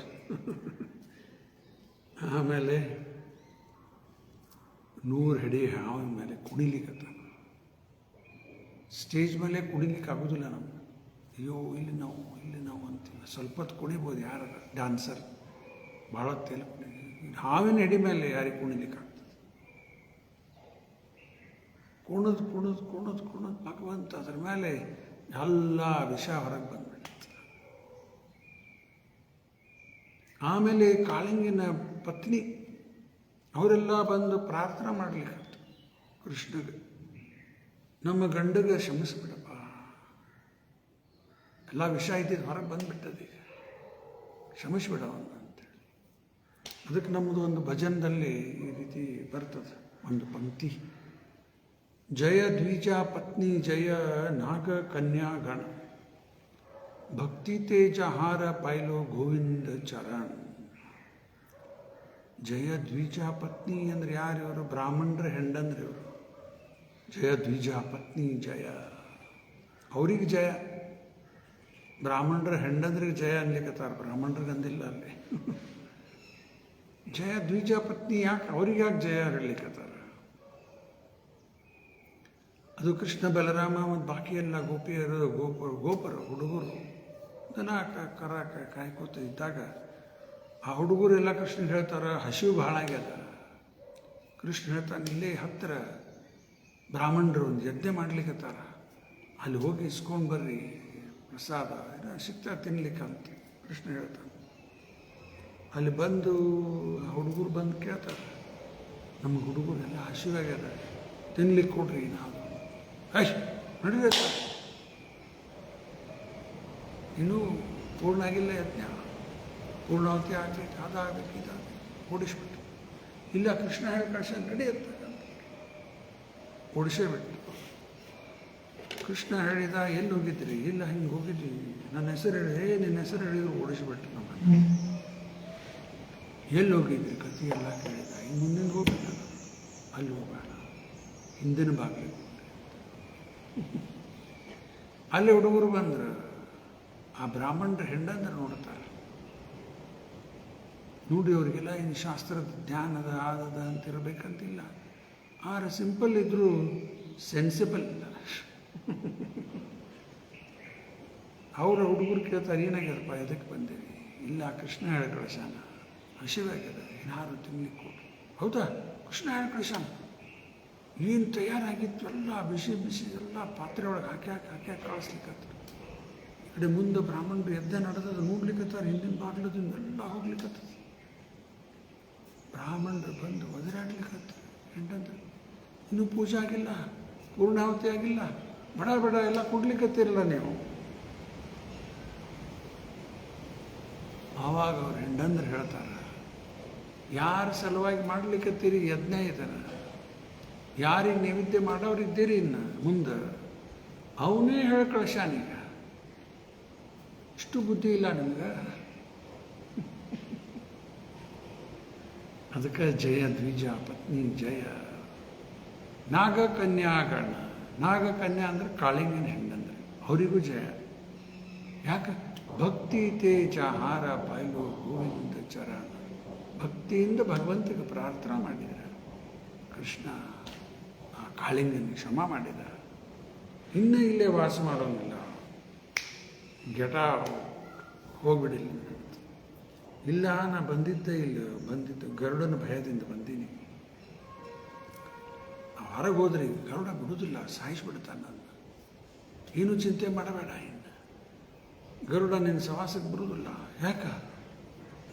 ಆಮೇಲೆ 100 ಹೆಡಿ ಹಾವಿನ ಮೇಲೆ ಕುಣಿಲಿಕ್ಕತ್ತಾನ. ಸ್ಟೇಜ್ ಮೇಲೆ ಕುಣಿಲಿಕ್ಕೆ ಆಗೋದಿಲ್ಲ ನಮ್ಗೆ. ಅಯ್ಯೋ ಇಲ್ಲಿ ನಾವು ಅಂತೀವಿ. ಸ್ವಲ್ಪ ಹೊತ್ತು ಕುಣಿಬೋದು ಯಾರು ಡ್ಯಾನ್ಸರ್, ಭಾಳ ಹೊತ್ತೇಲಿ ಹಾವಿನ ಹೆಡಿ ಮೇಲೆ ಯಾರಿಗೆ ಕುಣಿಲಿಕ್ಕೆ ಆಗ್ತದೆ? ಕುಣಿದು ಭಗವಂತ ಅದ್ರ ಮೇಲೆ ಎಲ್ಲ ವಿಷ ಹೊರಗೆ ಬಂದ್ಬಿಟ್ಟಿತ್ತು. ಆಮೇಲೆ ಕಾಳಿಂಗಿನ ಪತ್ನಿ ಅವರೆಲ್ಲ ಬಂದು ಪ್ರಾರ್ಥನೆ ಮಾಡ್ಲಿಕ್ಕೆ ಕೃಷ್ಣಗೆ, ನಮ್ಮ ಗಂಡಗೆ ಕ್ಷಮಿಸ್ಬಿಡಪ್ಪ, ಎಲ್ಲ ವಿಷ ಇದ್ದಿದ್ದು ಹೊರಗೆ ಬಂದ್ಬಿಟ್ಟದೆ, ಕ್ಷಮಿಸ್ಬಿಡವನ್ನ ಅಂತೇಳಿ. ಅದಕ್ಕೆ ನಮ್ಮದು ಒಂದು ಭಜನದಲ್ಲಿ ಈ ರೀತಿ ಬರ್ತದೆ ಒಂದು ಪಂಕ್ತಿ: ಜಯ ದ್ವಿಜ ಪತ್ನಿ ಜಯ ನಾಗ ಕನ್ಯಾ ಗಣ, ಭಕ್ತಿ ತೇಜ ಹಾರ ಪಾಯ್ಲೋ ಗೋವಿಂದ ಚರಣ್. ಜಯ ದ್ವಿಜ ಪತ್ನಿ ಅಂದ್ರೆ ಯಾರು? ಇವರು ಬ್ರಾಹ್ಮಣರ ಹೆಂಡಂದ್ರೆ ಇವರು. ಜಯ ದ್ವಿಜ ಪತ್ನಿ ಜಯ, ಅವ್ರಿಗೆ ಜಯ. ಬ್ರಾಹ್ಮಣರ ಹೆಂಡಂದ್ರಿಗೆ ಜಯ ಅನ್ಲಿಕ್ಕತ್ತಾರ, ಬ್ರಾಹ್ಮಣರಿಗೆ ಅಂದಿಲ್ಲ ಅಲ್ಲಿ. ಜಯ ದ್ವಿಜ ಪತ್ನಿ ಯಾಕೆ? ಅವ್ರಿಗೆ ಯಾಕೆ ಜಯ ಹೇಳಲಿಕ್ಕತ್ತಾರ? ಅದು ಕೃಷ್ಣ ಬಲರಾಮ ಮತ್ತು ಬಾಕಿ ಎಲ್ಲ ಗೋಪಿಯರು ಗೋಪರು ಹುಡುಗರು ದನ ಕರ ಕಾಯ್ಕೋತ ಇದ್ದಾಗ ಆ ಹುಡುಗರೆಲ್ಲ ಕೃಷ್ಣ ಹೇಳ್ತಾರೆ, ಹಸಿವು ಭಾಳ ಆಗ್ಯದ. ಕೃಷ್ಣ ಹೇಳ್ತಾನೆ, ಇಲ್ಲೇ ಹತ್ತಿರ ಬ್ರಾಹ್ಮಣರು ಒಂದು ಯಜ್ಞ ಮಾಡ್ಲಿಕ್ಕತ್ತಾರ, ಅಲ್ಲಿ ಹೋಗಿ ಇಸ್ಕೊಂಡು ಬರ್ರಿ, ಪ್ರಸಾದ ಏನೋ ಸಿಗ್ತಾ ತಿನ್ಲಿಕ್ಕೆ ಅಂತ ಕೃಷ್ಣ ಹೇಳ್ತಾನೆ. ಅಲ್ಲಿ ಬಂದು ಹುಡುಗರು ಬಂದು ಕೇಳ್ತಾರೆ, ನಮ್ಮ ಹುಡುಗರೆಲ್ಲ ಹಸಿವಾಗ್ಯದ, ತಿನ್ಲಿಕ್ಕೆ ಕೊಡ್ರಿ. ನಾವು ನಡೀಬೇಕು, ಇನ್ನೂ ಪೂರ್ಣ ಆಗಿಲ್ಲ ಯಜ್ಞ, ಪೂರ್ಣಾವತಿ ಆಗಬೇಕು, ಅದಾಗಬೇಕು, ಇದಾಗಬೇಕು, ಓಡಿಸ್ಬಿಟ್ಟು. ಇಲ್ಲ ಕೃಷ್ಣ ಹೇಳಿ ಕಳಿಸ ನಡೆಯುತ್ತೆ ಅಂತ ಓಡಿಸೇ ಬಿಟ್ಟು. ಕೃಷ್ಣ ಹೇಳಿದ, ಎಲ್ಲಿ ಹೋಗಿದ್ರಿ? ಇಲ್ಲ ಹಿಂಗೆ ಹೋಗಿದ್ವಿ, ನನ್ನ ಹೆಸರು ಹೇಳಿ, ನಿನ್ನ ಹೆಸರು ಹೇಳಿದ್ರು ಓಡಿಸಿಬಿಟ್ಟು ನಮ್ಮನ್ನು. ಎಲ್ಲಿ ಹೋಗಿದ್ರಿ? ಕಥೆ ಎಲ್ಲ ಕೇಳಿದ. ಇನ್ನು ಮುಂದಿನ ಹೋಗ್ಬೇಕು, ಅಲ್ಲಿ ಹೋಗೋಣ, ಹಿಂದಿನ ಬಾಗಿಲಿಗೆ. ಅಲ್ಲಿ ಹುಡುಗರು ಬಂದ್ರೆ ಆ ಬ್ರಾಹ್ಮಣರ ಹೆಂಡಂದ್ರೆ ನೋಡ್ತಾರೆ. ನೋಡಿ ಅವ್ರಿಗೆಲ್ಲ ಇನ್ನು ಶಾಸ್ತ್ರದ ಜ್ಞಾನದ ಆದದ ಅಂತಿರಬೇಕಂತಿಲ್ಲ. ಆದ್ರೆ ಸಿಂಪಲ್ ಇದ್ದರೂ ಸೆನ್ಸಿಬಲ್ ಇಲ್ಲ. ಅವರ ಹುಡುಗರು ಕೇಳ್ತಾರೆ, ಏನಾಗ್ಯದಪ್ಪ, ಎದಕ್ಕೆ ಬಂದೇವಿ? ಇಲ್ಲ ಕೃಷ್ಣ ಹೇಳಿ ಕಳಿಸಾನ, ಹಸಿವಾಗ್ಯದ, ಏನಾರು ತಿನ್ಲಿಕ್ಕೆ ಕೊಡು. ಹೌದಾ? ಕೃಷ್ಣ ಹೇಳಿ ಕಳಿಸಾನ. ಏನು ತಯಾರಾಗಿತ್ತು ಎಲ್ಲ ಬಿಸಿ ಎಲ್ಲ ಪಾತ್ರೆ ಒಳಗೆ ಹಾಕಿ ಕಳಿಸ್ಲಿಕ್ಕತ್ತ. ಈ ಕಡೆ ಮುಂದೆ ಬ್ರಾಹ್ಮಣರು ಎದ್ದೆ ನಡೆದದ ನೋಡ್ಲಿಕ್ಕತ್ತಾರ, ಹಿಂದಿನ ಬಾಗ್ಲದಿಂದ ಎಲ್ಲ ಹೋಗ್ಲಿಕ್ಕತ್ತದ. ಬ್ರಾಹ್ಮಣರು ಬಂದು ಒದರಾಡ್ಲಿಕ್ಕತ್ತ. ಹೆಂಡಂದ್ರೆ ಇನ್ನೂ ಪೂಜೆ ಆಗಿಲ್ಲ, ಪೂರ್ಣಾವತಿ ಆಗಿಲ್ಲ, ಬಡ ಎಲ್ಲ ಕೊಡ್ಲಿಕ್ಕತ್ತಿರಲ್ಲ ನೀವು. ಆವಾಗ ಅವ್ರು ಹೆಂಡಂದ್ರೆ ಹೇಳ್ತಾರೆ, ಯಾರ ಸಲುವಾಗಿ ಮಾಡ್ಲಿಕ್ಕತ್ತೀರಿ ಯಜ್ಞ ಇದನ್ನು? ಯಾರಿಗೆ ನೈವೇದ್ಯ ಮಾಡೋರಿದ್ದೀರಿ ಇನ್ನು ಮುಂದೆ? ಅವನೇ ಹೇಳಿ ಕಳಿಸ್ಯಾನೀಗ. ಇಷ್ಟು ಬುದ್ಧಿ ಇಲ್ಲ ನಿಮ್ಗೆ? ಅದಕ್ಕೆ ಜಯ ದ್ವಿಜ ಪತ್ನಿ ಜಯ ನಾಗ ಕನ್ಯಾಗಣ. ನಾಗಕನ್ಯಾ ಅಂದ್ರೆ ಕಾಳಿಂಗನ ಹೆಣ್ಣಂದ್ರೆ, ಅವರಿಗೂ ಜಯ. ಯಾಕೆ? ಭಕ್ತಿ ತೇಜ ಹಾರ ಪಾಯ್ಲು ಗೋವಿಂದ ಚರಣ. ಭಕ್ತಿಯಿಂದ ಭಗವಂತಗೆ ಪ್ರಾರ್ಥನಾ ಮಾಡಿದ ಕೃಷ್ಣ ಆ ಕಾಳಿಂಗನಿಗೆ ಕ್ಷಮ ಮಾಡಿದ. ಇನ್ನೂ ಇಲ್ಲೇ ವಾಸ ಮಾಡೋಂಗಿಲ್ಲ, ಗೆಟ ಹೋಗ್ಬಿಡಿಲ್ಲ. ಇಲ್ಲ, ನಾ ಬಂದಿದ್ದು ಗರುಡನ ಭಯದಿಂದ ಬಂದೀನಿ. ಹೊರಗೆ ಹೋದ್ರೆ ಗರುಡ ಬಿಡುವುದಿಲ್ಲ, ಸಾಯಿಸ್ಬಿಡ್ತಾನೆ ನನ್ನ. ಏನೂ ಚಿಂತೆ ಮಾಡಬೇಡ. ಇನ್ನು ಗರುಡ ನಿನ್ನ ಸವಾಸಕ್ಕೆ ಬರುವುದಿಲ್ಲ. ಯಾಕ?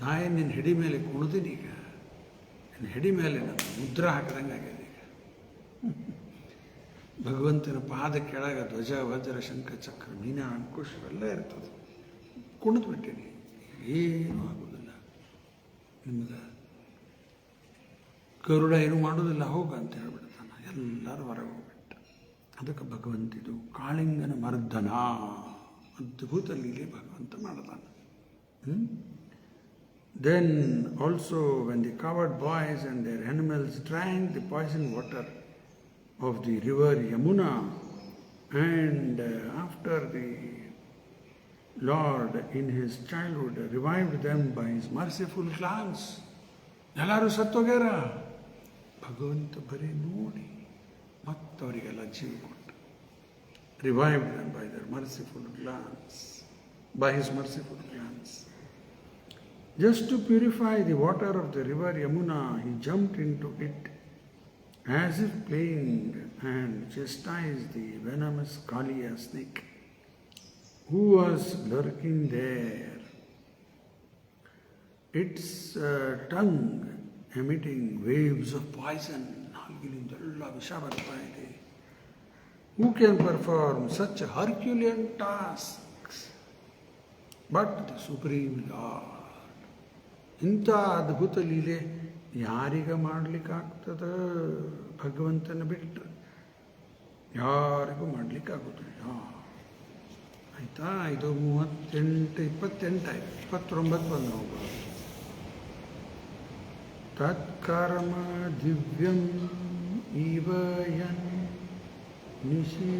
ನಾ ಏನು ನಿನ್ನ ಹೆಡಿ ಮೇಲೆ ಕುಣಿದೀನಿ. ಈಗ ನಿನ್ನ ಹೆಡಿ ಮೇಲೆ ನಾನು ಮುದ್ರಾ ಹಾಕಿದಂಗೆ ಆಗಿದೆ. ಈಗ ಭಗವಂತನ ಪಾದ ಕೆಳಗೆ ಧ್ವಜ ವಜ್ರ ಶಂಖ ಚಕ್ರ ಮೀನ ಅಂಕುಶ ಎಲ್ಲ ಇರ್ತದೆ. ಕುಣಿದು ಬಿಟ್ಟೀನಿ. ಏನೂ ಆಗೋದಿಲ್ಲ ನಿಮ್ಗೆ. ಗರುಡ ಏನೂ ಮಾಡೋದಿಲ್ಲ, ಹೋಗ ಅಂತ ಹೇಳ್ಬಿಡ್ತಾನೆ. ಎಲ್ಲರೂ ಹೊರಗೆ ಹೋಗ್ಬಿಟ್ಟ. ಅದಕ್ಕೆ ಭಗವಂತಿದು ಕಾಳಿಂಗನ ಮರ್ದನ ಅದ್ಭುತ ಲೀಲೆ ಭಗವಂತ ಮಾಡ್ತಾನೆ. Then also when the coward boys and their animals drank the poison water of the river Yamuna, and after the Lord in his childhood revived them by his merciful glance, ಎಲ್ಲರೂ ಸತ್ತೋಗ್ಯಾರ. ಭಗವಂತ ಬರೀ ನೋಡಿ ಮತ್ತವರಿಗೆಲ್ಲ ಜೀವ ಕೊಟ್ಟ. Revived them by their merciful glance, by his merciful glance. Just to purify the water of the river Yamuna, he jumped into it as if playing and chastised the venomous Kaliya snake who was lurking there, its tongue emitting waves of poison. ನಾಲ್ಗಿನಿಂದೆಲ್ಲ ವಿಷ ಬರ್ತಾ ಇದೆ. Who can perform such Herculean tasks but the Supreme Lord? ಇಂಥ ಅದ್ಭುತ ಲೀಲೆ ಯಾರಿಗ ಮಾಡಲಿಕ್ಕಾಗ್ತದ? ಭಗವಂತನ ಬಿಟ್ಟರೆ ಯಾರಿಗೂ ಮಾಡಲಿಕ್ಕಾಗೋದಿಲ್ಲ. ಆಯಿತಾ? ಇದು 28 ಆಯ್ತು. 29 ಬಂದು ಹೋಗೋದು. ತತ್ಕರ್ಮ ದಿವ್ಯಂ ಇವ ಯನ್ ನಿಶಿ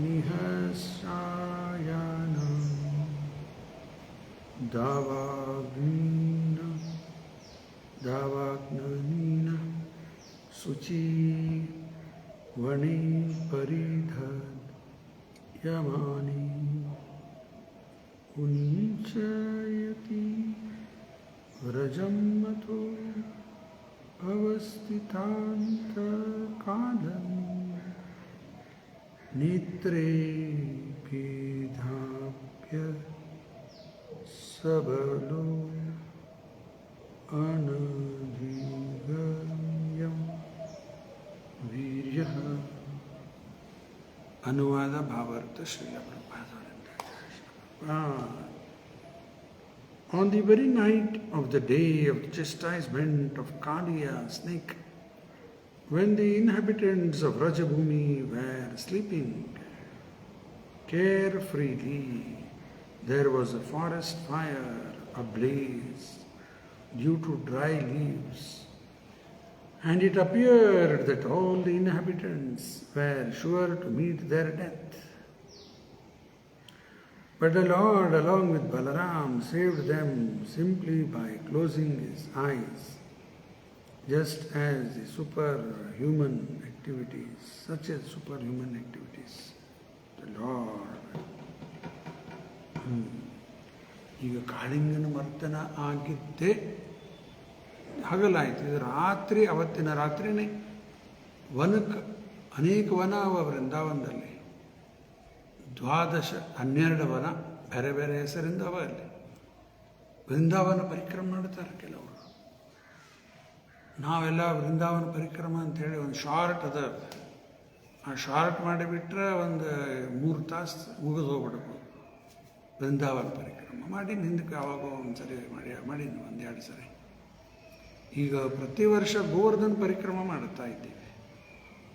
ನಿಹಸಾಯನ ದಾವಾಗ್ನೀನ ಶುಚಿ ವಣಿ ಪರಿಧನ್ ಯಮಾನಿ ಉಂಚಯತಿ ವ್ರಜಂ ಮಥೋ ಅವಸ್ಥಿತಾಂತಕಾಲಂ ನೇತ್ರೇ ಭೇದಾಭ್ಯ ಸಬಲೋ ಅನಧಿಗಮ್ಯಂ ವೀರ್ಯಃ. ಅನುವಾದ ಭಾವಾರ್ಥ Srila ಪ್ರಭುಪಾದರಿಂದ. On the very night of the day of the chastisement of Kaliya snake, when the inhabitants of Rajabhumi were sleeping carefreely, there was a forest fire ablaze due to dry leaves, and it appeared that all the inhabitants were sure to meet their death. But the Lord, along with Balaram, saved them simply by closing his eyes, just as the superhuman activities, such as superhuman activities, the Lord. ಈಗ ಕಾಳಿಂಗನ ಮರ್ದನ ಆಗಿದ್ದೇ ಹಗಲಾಯಿತು. ಇದು ರಾತ್ರಿ, ಅವತ್ತಿನ ರಾತ್ರಿನೇ ವನಕ್ಕೆ ಅನೇಕ ವನ ಅವ ವೃಂದಾವನದಲ್ಲಿ. 12 ವನ ಬೇರೆ ಬೇರೆ ಹೆಸರಿಂದ ಅವ. ಅಲ್ಲಿ ವೃಂದಾವನ ಪರಿಕ್ರಮ ಮಾಡ್ತಾರೆ ಕೆಲವರು. ನಾವೆಲ್ಲ ವೃಂದಾವನ ಪರಿಕ್ರಮ ಅಂಥೇಳಿ ಒಂದು ಶಾರ್ಟ್ ಅದ. ಆ ಶಾರ್ಟ್ ಮಾಡಿಬಿಟ್ರೆ ಒಂದು 3 ತಾಸು ಮುಗಿದು ಹೋಗ್ಬಿಡ್ಬೋದು. ವೃಂದಾವನ ಪರಿಕ್ರಮ ಮಾಡಿ ಹಿಂದಕ್ಕೆ ಯಾವಾಗೋ ಒಂದು ಸರಿ ಮಾಡೀನಿ 1-2 ಸರಿ. ಈಗ ಪ್ರತಿ ವರ್ಷ ಗೋವರ್ಧನ ಪರಿಕ್ರಮ ಮಾಡುತ್ತಾ ಇದ್ದೀವಿ,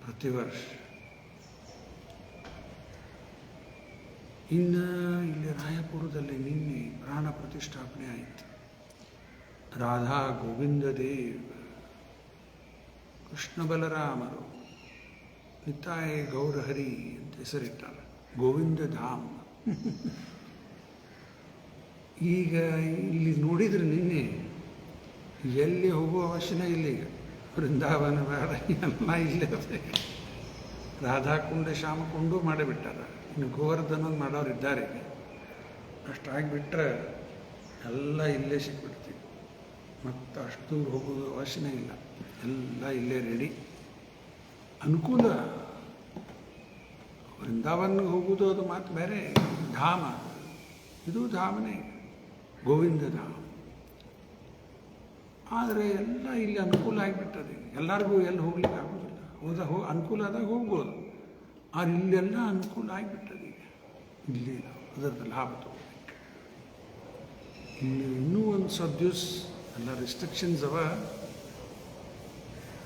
ಪ್ರತಿ ವರ್ಷ. ಇನ್ನು ಇಲ್ಲಿ ರಾಯಪುರದಲ್ಲಿ ನಿನ್ನೆ ಪ್ರಾಣ ಪ್ರತಿಷ್ಠಾಪನೆ ಆಯಿತು. ರಾಧಾ ಗೋವಿಂದ ದೇವ್, ಕೃಷ್ಣ ಬಲರಾಮರು, ನಿತಾಯ್ ಗೌರಹರಿ ಅಂತ ಹೆಸರಿಟ್ಟಾರೆ. ಗೋವಿಂದ ಧಾಮ್. ಈಗ ಇಲ್ಲಿ ನೋಡಿದರೆ ನಿನ್ನೆ ಎಲ್ಲಿ ಹೋಗುವ ಅವಶ್ಯನೇ ಇಲ್ಲ. ಈಗ ವೃಂದಾವನ ಬೇಡ, ಎಲ್ಲ ಇಲ್ಲೇ ಬೇಕು. ರಾಧಾಕುಂಡ ಶ್ಯಾಮಕುಂಡು ಮಾಡಿಬಿಟ್ಟಾರ. ಇನ್ನು ಗೋವರ್ಧನ ಮಾಡೋರು ಇದ್ದಾರೆ. ಈಗ ಅಷ್ಟಾಗಿಬಿಟ್ರೆ ಎಲ್ಲ ಇಲ್ಲೇ ಸಿಕ್ಬಿಡ್ತೀವಿ. ಮತ್ತು ಅಷ್ಟು ದೂರ ಹೋಗೋದು ಅವಶ್ಯನೇ ಇಲ್ಲ. ಎಲ್ಲ ಇಲ್ಲೇ ರೆಡಿ. ಅನುಕೂಲ. ವೃಂದಾವನ್ಗೆ ಹೋಗುವುದು ಅದು ಮಾತು ಬೇರೆ, ಧಾಮ. ಇದು ಧಾಮನೇ, ಗೋವಿಂದ ಧಾಮ. ಆದರೆ ಎಲ್ಲ ಇಲ್ಲಿ ಅನುಕೂಲ ಆಗಿಬಿಟ್ಟದೆ. ಎಲ್ಲರಿಗೂ ಎಲ್ಲಿ ಹೋಗ್ಲಿಕ್ಕೆ ಆಗೋದಿಲ್ಲ. ಅನುಕೂಲ ಆದಾಗ ಹೋಗ್ಬೋದು. ಆದರೆ ಇಲ್ಲೆಲ್ಲ ಅನುಕೂಲ ಆಗಿಬಿಟ್ಟದೆ. ಇಲ್ಲಿ ಅದರದ್ದು ಲಾಭ ತಗೋಬೇಕು. ಇಲ್ಲಿ ಇನ್ನೂ ಒಂದು ದಿವಸ ಎಲ್ಲ ರಿಸ್ಟ್ರಿಕ್ಷನ್ಸ್ ಅವ.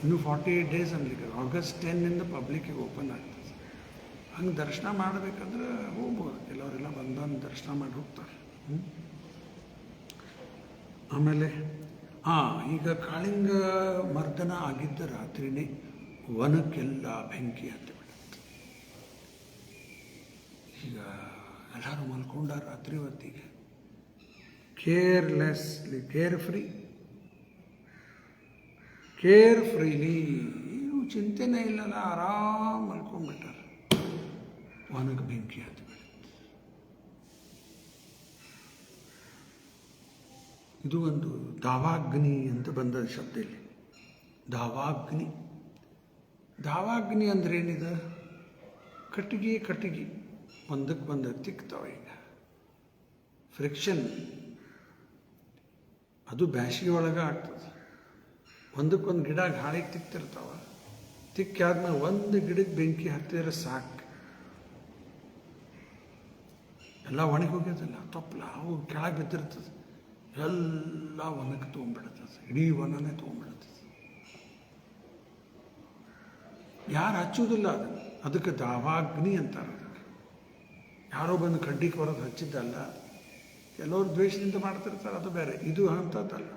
ಇನ್ನೂ 48 ಡೇಸ್ ಅನ್ಲಿಕ್ಕೆ, ಆಗಸ್ಟ್ 10 ಪಬ್ಲಿಕ್ಕಿಗೆ ಓಪನ್ ಆಗ್ತದೆ. ಹಂಗೆ ದರ್ಶನ ಮಾಡಬೇಕಂದ್ರೆ ಹೋಗ್ಬೋದು. ಕೆಲವರೆಲ್ಲ ಬಂದು ದರ್ಶನ ಮಾಡಿ ಹೋಗ್ತಾರೆ. ಆಮೇಲೆ ಈಗ ಕಾಳಿಂಗ ಮರ್ದನ ಆಗಿದ್ದ ರಾತ್ರಿನೇ ವನಕ್ಕೆಲ್ಲ ಬೆಂಕಿ ಹತ್ತಿಬಿಡುತ್ತೆ. ಈಗ ಎಲ್ಲರೂ ಮಲ್ಕೊಂಡಾರ ರಾತ್ರಿ ಹೊತ್ತಿಗೆ, ಕೇರ್ಲೆಸ್ಲಿ, ಕೇರ್ಫ್ರೀಲಿ, ಏನು ಚಿಂತೆನೇ ಇಲ್ಲಲ್ಲ, ಆರಾಮ್ ಮಲ್ಕೊಂಡ್ಬಿಟ್ಟಾರ. ವನಕ್ಕೆ ಬೆಂಕಿ ಹತ್ತಿಬಿಡುತ್ತೆ. ಇದು ಒಂದು ದಾವಾಗ್ನಿ ಅಂತ ಬಂದ ಶಬ್ದ ಇಲ್ಲಿ. ದಾವಾಗ್ನಿ ಅಂದ್ರೆ ಏನಿದೆ? ಕಟ್ಟಿಗೆ ಒಂದಕ್ಕೆ ಬಂದು ತಿಕ್ತಾವ. ಈಗ ಫ್ರಿಕ್ಷನ್ ಅದು ಬ್ಯಾಸಿಗೆ ಒಳಗೆ ಆಗ್ತದೆ. ಒಂದಕ್ಕೊಂದು ಗಿಡ ಗಾಳಿಗೆ ತಿಕ್ತಿರ್ತಾವ. ತಿಕ್ಕಾದ್ಮೇಲೆ ಒಂದು ಗಿಡಕ್ಕೆ ಬೆಂಕಿ ಹತ್ತಿದ್ರೆ ಸಾಕು, ಎಲ್ಲ ಒಣಗಿ ಹೋಗ್ಯದಲ್ಲ, ತೊಪ್ಪಲ ಅವು ಕೆಳಗೆ ಬಿದ್ದಿರ್ತದೆ. ಎಲ್ಲ ವನಕ್ಕೆ ತೊಗೊಂಡ್ಬಿಡ್ತದೆ, ಇಡೀ ವನನೇ ತೊಗೊಂಡ್ಬಿಡ್ತದೆ. ಯಾರು ಹಚ್ಚುವುದಿಲ್ಲ ಅದಕ್ಕೆ ದಾವಾಗ್ನಿ ಅಂತಾರೆ. ಅದಕ್ಕೆ ಯಾರೋ ಬಂದು ಕಡ್ಡಿಗೆ ಹೊರದು ಹಚ್ಚಿದ್ದಲ್ಲ. ಕೆಲವರು ದ್ವೇಷದಿಂದ ಮಾಡ್ತಿರ್ತಾರೆ, ಅದು ಬೇರೆ. ಇದು ಅಂಥದ್ದಲ್ಲ.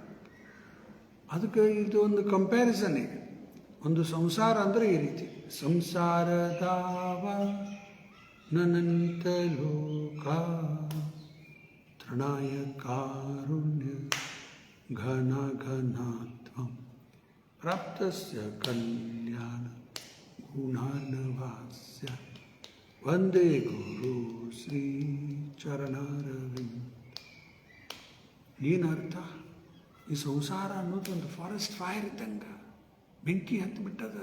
ಅದಕ್ಕೆ ಇದು ಒಂದು ಕಂಪ್ಯಾರಿಸನ್. ಈಗ ಒಂದು ಸಂಸಾರ ಅಂದರೆ ಈ ರೀತಿ ಸಂಸಾರ ದಾವ ನನಂತ ಲೋಕ ತೃಣಾಯ ಕಾರುಣ್ಯ ಘನ ಘನಾತ್ವಂ ಪ್ರಾಪ್ತಸ್ಯ ಕಲ್ಯಾಣ ಗುಣಾನವಾಸ್ಯ ವಂದೇ ಗುರು ಶ್ರೀ ಚರಣಾರವಿಂದ. ಏನರ್ಥ? ಈ ಸಂಸಾರ ಅನ್ನೋದು ಒಂದು ಫಾರೆಸ್ಟ್ ಫೈರ್ ಇದ್ದಂಗೆ, ಬೆಂಕಿ ಹತ್ತಿಬಿಟ್ಟದ.